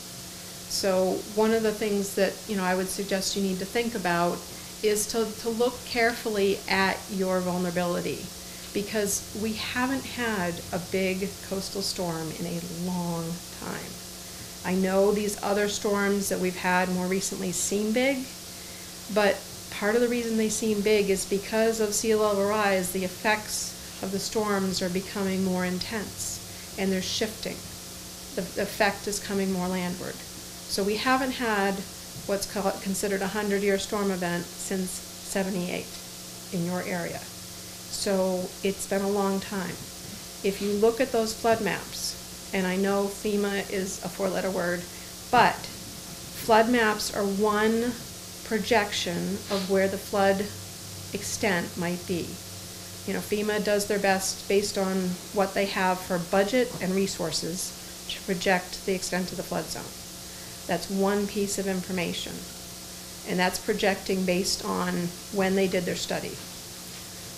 Speaker 4: So one of the things that I would suggest you need to think about is to look carefully at your vulnerability, because we haven't had a big coastal storm in a long time. I know these other storms that we've had more recently seem big, but part of the reason they seem big is because of sea level rise, the effects of the storms are becoming more intense, and they're shifting. The effect is coming more landward. So we haven't had what's considered a 100-year storm event since '78 in your area. So it's been a long time. If you look at those flood maps, and I know FEMA is a 4-letter word, but flood maps are one projection of where the flood extent might be. FEMA does their best based on what they have for budget and resources to project the extent of the flood zone. That's one piece of information, and that's projecting based on when they did their study.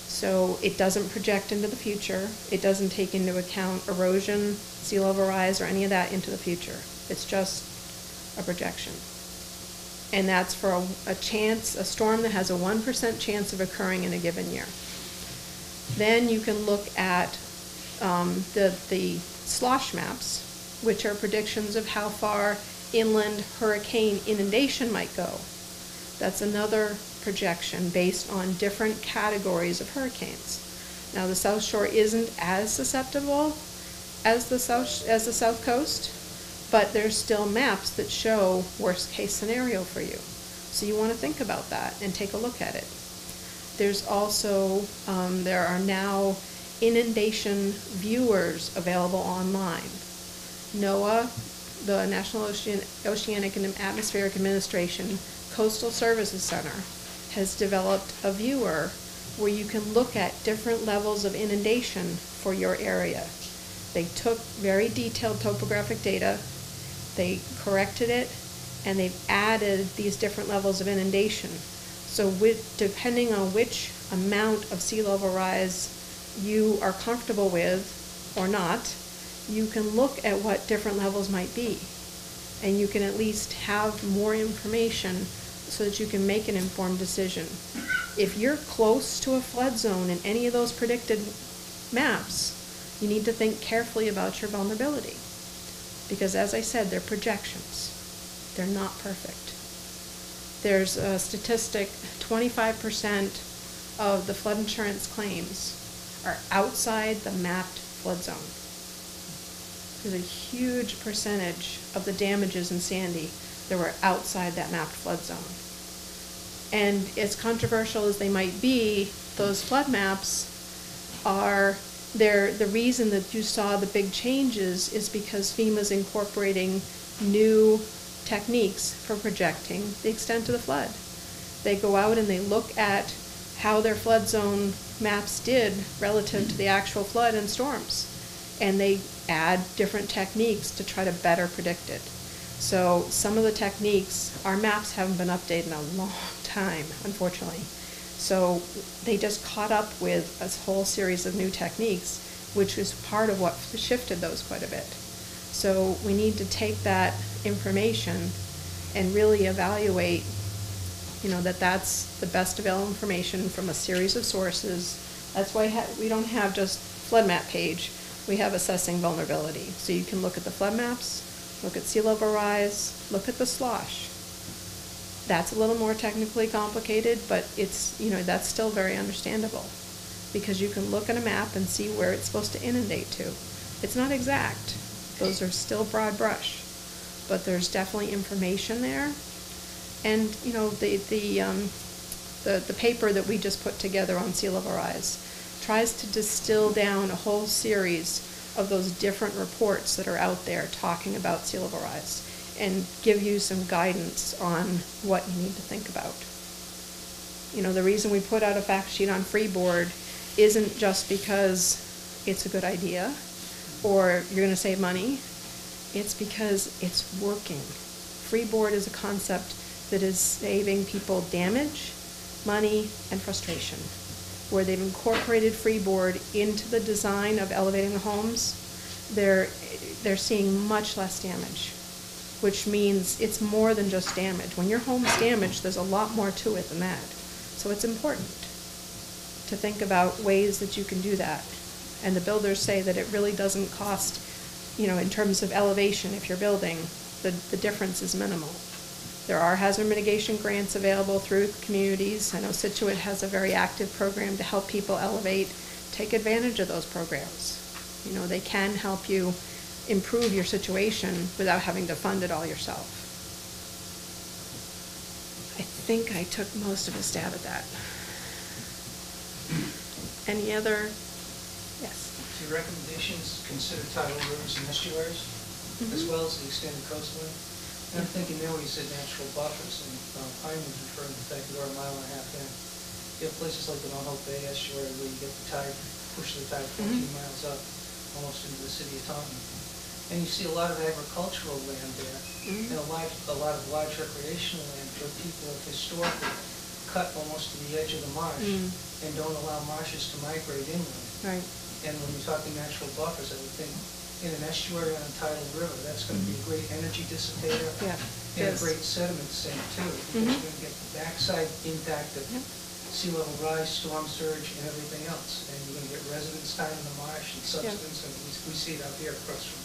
Speaker 4: So it doesn't project into the future. It doesn't take into account erosion, sea level rise, or any of that into the future. It's just a projection. And that's for a storm that has a 1% chance of occurring in a given year. Then you can look at the slosh maps, which are predictions of how far inland hurricane inundation might go. That's another projection based on different categories of hurricanes. Now the South Shore isn't as susceptible as the South Coast, but there's still maps that show worst case scenario for you. So you want to think about that and take a look at it. There's also, there are now inundation viewers available online. NOAA, the National Oceanic and Atmospheric Administration Coastal Services Center, has developed a viewer where you can look at different levels of inundation for your area. They took very detailed topographic data
Speaker 10: They corrected it, and they've added these different levels of inundation. So depending on which amount of sea level rise you are comfortable with or not, you can look at what different levels might be. And you can at least have more information so that you can make an informed decision. If you're close to a flood zone in any of those predicted maps, you need to think carefully about your vulnerability. Because as I said, they're projections. They're not perfect. There's a statistic, 25% of the flood insurance claims are outside the mapped flood zone. There's a huge percentage of the damages in Sandy that were outside that mapped flood zone. And as controversial as they might be, those flood maps are, the reason that you saw the big changes is because FEMA's incorporating new techniques for projecting the extent of the flood. They go out and they look at how their flood zone maps did relative to the actual flood and storms. And they add different techniques to try to better predict it. So some of the techniques, our maps haven't been updated in a long time, unfortunately. So they just caught up with a whole series of new techniques, which is part of what shifted those quite a bit. So we need to take that information and really evaluate, that's the best available information from a series of sources. That's why we don't have just flood map page. We have assessing vulnerability. So you can look at the flood maps, look at sea level rise, look at the slosh. That's a little more technically complicated, but it's, that's still very understandable because you can look at a map and see where it's supposed to inundate to. It's not exact. Those are still broad brush, but there's definitely information there. And, the paper that we just put together on sea level rise tries to distill down a whole series of those different reports that are out there talking about sea level rise and give you some guidance on what you need to think about. The reason we put out a fact sheet on Freeboard isn't just because it's a good idea or you're going to save money. It's because it's working. Freeboard is a concept that is saving people damage, money, and frustration. Where they've incorporated Freeboard into the design of elevating the homes, they're seeing much less damage, which means it's more than just damage. When your home's damaged, there's a lot more to it than that. So it's important to think about ways that you can do that. And the builders say that it really doesn't cost, in terms of elevation, if you're building, the difference is minimal. There are hazard mitigation grants available through communities. I know Situate has a very active program to help people elevate. Take advantage of those programs. They can help you improve your situation without having to fund it all yourself. I think I took most of a stab at that. Any other? Yes.
Speaker 11: Do your recommendations consider tidal rivers and estuaries, as well as the extended coastline? And I'm thinking there where you said natural buffers, and I'm referring to the fact that we're a mile and a half in. You have places like the Mount Hope Bay estuary where you get the tide, push the tide 14 miles up, almost into the city of Taunton. And you see a lot of agricultural land there, and a lot of large recreational land where people have historically cut almost to the edge of the marsh and don't allow marshes to migrate inland.
Speaker 10: Right.
Speaker 11: And when you're talking natural buffers, I would think in an estuary on a tidal river, that's going to be a great energy dissipator and a great sediment sink too, because you're going to get the backside impact of sea level rise, storm surge, and everything else. And you're going to get residence time in the marsh and subsidence, and we see it out here across from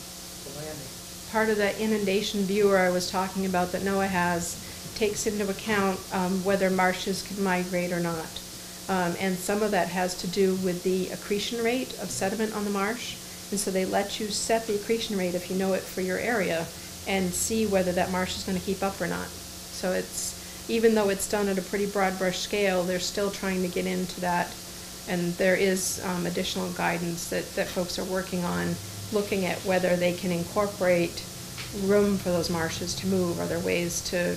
Speaker 11: the landing.
Speaker 10: Part of that inundation viewer I was talking about that NOAA has takes into account whether marshes can migrate or not. And some of that has to do with the accretion rate of sediment on the marsh. And so they let you set the accretion rate if you know it for your area and see whether that marsh is going to keep up or not. So it's, even though it's done at a pretty broad brush scale, they're still trying to get into that. And there is additional guidance that folks are working on, looking at whether they can incorporate room for those marshes to move. Are there ways to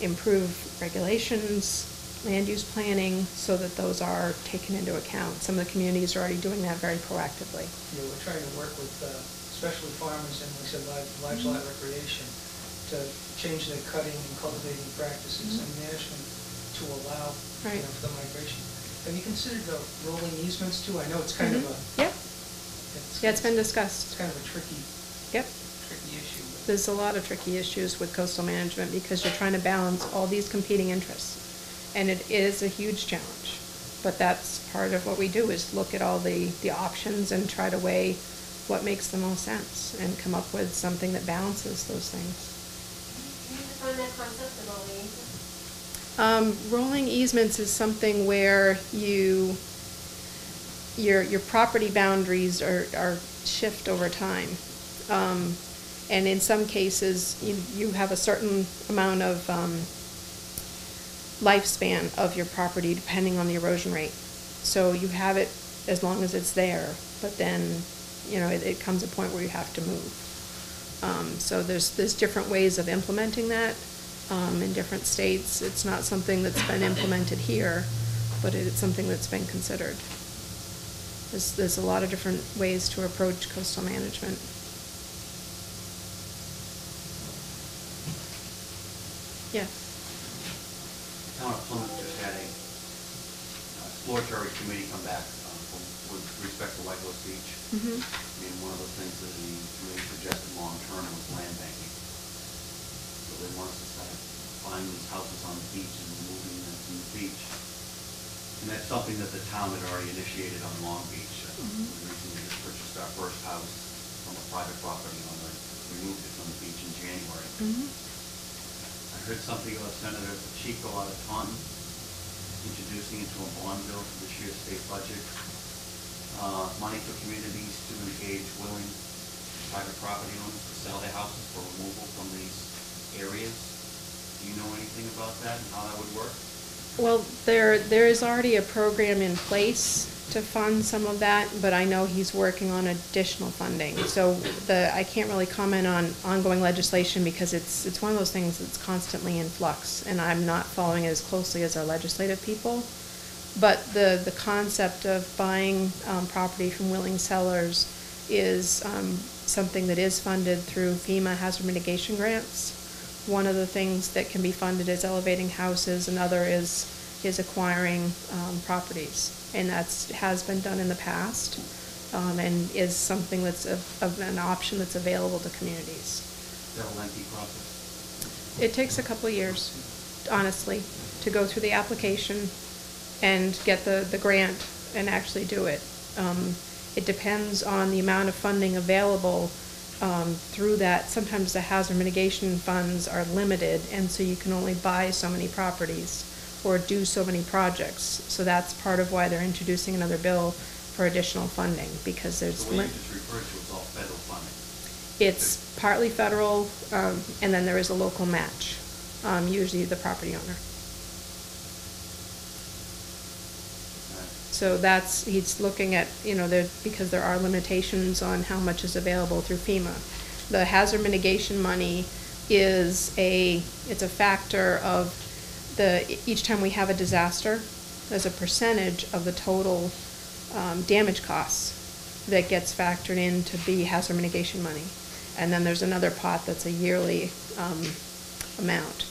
Speaker 10: improve regulations, land use planning, so that those are taken into account? Some of the communities are already doing that very proactively.
Speaker 11: Yeah, we're trying to work with especially farmers and, like I said, large lot recreation to change their cutting and cultivating practices and management to allow, you know, for the migration. Have you considered the rolling easements too? I know it's kind of a...
Speaker 10: Yep. Yeah, it's been discussed.
Speaker 11: It's kind of a tricky issue.
Speaker 10: There's a lot of tricky issues with coastal management because you're trying to balance all these competing interests. And it is a huge challenge. But that's part of what we do, is look at all the options and try to weigh what makes the most sense and come up with something that balances those things.
Speaker 5: Can you define that concept of rolling easements?
Speaker 10: Rolling easements is something where your property boundaries are shift over time. And in some cases, you have a certain amount of lifespan of your property depending on the erosion rate. So you have it as long as it's there, but then, you know, it comes a point where you have to move. So there's different ways of implementing that in different states. It's not something that's been implemented here, but it's something that's been considered. There's a lot of different ways to approach coastal management. Yes.
Speaker 12: The town of Plymouth just had a exploratory committee come back with respect to White Horse Beach. And one of the things that he really suggested long-term was land banking. So they want us to start buying these houses on the beach and moving them from the beach. And that's something that the town had already initiated on Long Beach. We recently just purchased our first house from a private property owner. We moved it from the beach in January. I heard something about Senator Pacheco out of Taunton introducing into a bond bill for this year's state budget money for communities to engage willing private property owners to sell their houses for removal from these areas. Do you know anything about that and how that would work?
Speaker 10: Well, there is already a program in place to fund some of that, but I know he's working on additional funding. So I can't really comment on ongoing legislation because it's one of those things that's constantly in flux, and I'm not following it as closely as our legislative people. But the concept of buying property from willing sellers is something that is funded through FEMA hazard mitigation grants. One of the things that can be funded is elevating houses, another is acquiring properties. And that has been done in the past and is something that's an option that's available to communities.
Speaker 12: Is that a lengthy process?
Speaker 10: It takes a couple of years, honestly, to go through the application and get the grant and actually do it. It depends on the amount of funding available through that. Sometimes the hazard mitigation funds are limited, and so you can only buy so many properties or do so many projects. So that's part of why they're introducing another bill for additional funding, because there's...
Speaker 12: So what you just referred to is all federal funding?
Speaker 10: It's partly federal, and then there is a local match, usually the property owner. So he's looking at, because there are limitations on how much is available through FEMA. The hazard mitigation money it's a factor of each time we have a disaster, there's a percentage of the total damage costs that gets factored in to be hazard mitigation money. And then there's another pot that's a yearly amount.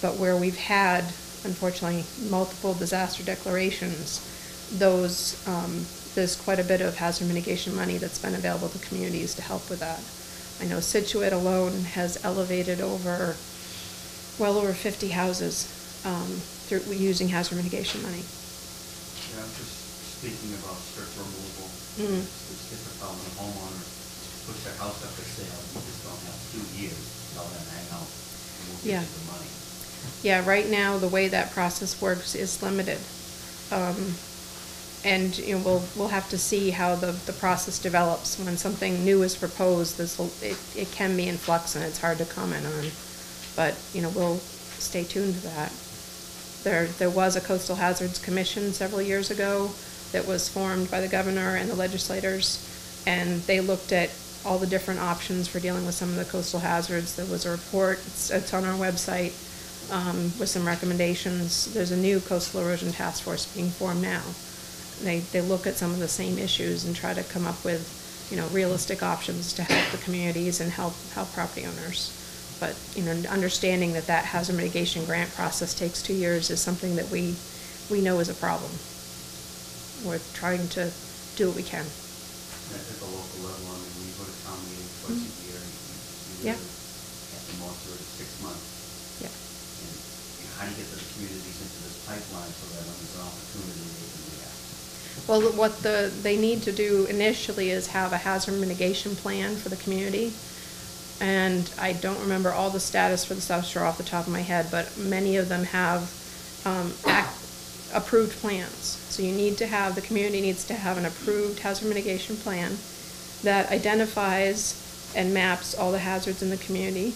Speaker 10: But where we've had, unfortunately, multiple disaster declarations, there's quite a bit of hazard mitigation money that's been available to communities to help with that. I know Situate alone has elevated well over 50 houses through using hazard mitigation money.
Speaker 12: Yeah, I'm just speaking about strict removal. It's difficult when a homeowner puts their house up for sale. You just don't have 2 years to tell them to hang out and we'll give you the money.
Speaker 10: Yeah, right now the way that process works is limited. And we'll have to see how the process develops. When something new is proposed, it can be in flux and it's hard to comment on. But we'll stay tuned to that. There was a Coastal Hazards Commission several years ago that was formed by the governor and the legislators, and they looked at all the different options for dealing with some of the coastal hazards. There was a report, it's on our website, with some recommendations. There's a new coastal erosion task force being formed now. They look at some of the same issues and try to come up with realistic options to help the communities and help property owners. But, you know, understanding that that hazard mitigation grant process takes 2 years is something that we know is a problem. We're trying to do what we can.
Speaker 12: At the local level, I mean, we go to town meeting twice a year, you
Speaker 10: Yeah.
Speaker 12: really have to monitor it 6 months.
Speaker 10: Yeah.
Speaker 12: And how do you get the communities into this pipeline so that when there's an opportunity, they can react?
Speaker 10: Well, what they need to do initially is have a hazard mitigation plan for the community. And I don't remember all the status for the South Shore off the top of my head, but many of them have approved plans. So you need to have, the community needs to have an approved hazard mitigation plan that identifies and maps all the hazards in the community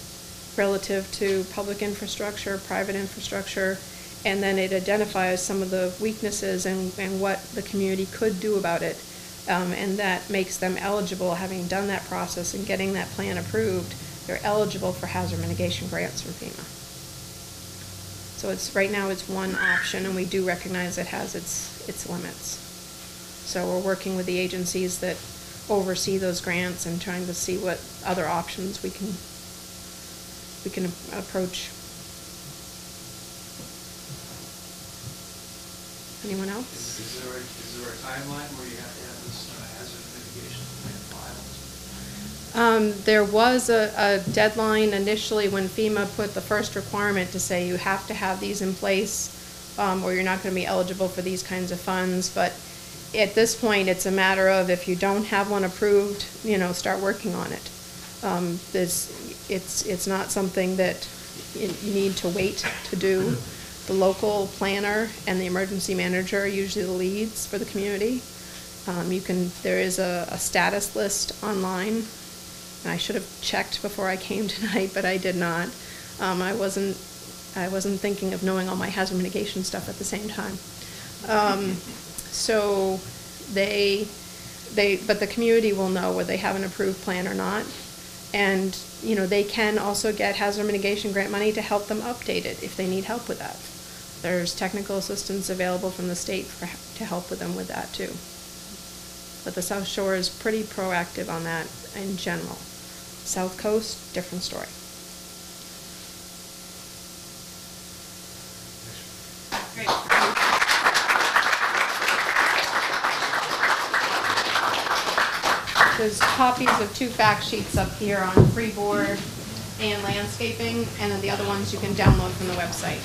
Speaker 10: relative to public infrastructure, private infrastructure, and then it identifies some of the weaknesses and what the community could do about it. And that makes them eligible, having done that process and getting that plan approved, they're eligible for hazard mitigation grants from FEMA. So right now it's one option, and we do recognize it has its limits. So we're working with the agencies that oversee those grants and trying to see what other options we can approach. Anyone else?
Speaker 9: Is there a timeline where you have to have this hazard mitigation plan filed?
Speaker 10: There was a deadline initially when FEMA put the first requirement to say you have to have these in place or you're not going to be eligible for these kinds of funds. But at this point, it's a matter of if you don't have one approved, you know, start working on it. It's not something that you need to wait to do. The local planner and the emergency manager are usually the leads for the community. There is a status list online. And I should have checked before I came tonight, but I did not. I wasn't thinking of knowing all my hazard mitigation stuff at the same time. So but the community will know whether they have an approved plan or not. And, you know, they can also get hazard mitigation grant money to help them update it if they need help with that. There's technical assistance available from the state to help with them with that too. But the South Shore is pretty proactive on that in general. South Coast, different story.
Speaker 3: Great.
Speaker 10: There's copies of 2 fact sheets up here on freeboard and landscaping, and then the other ones you can download from the website.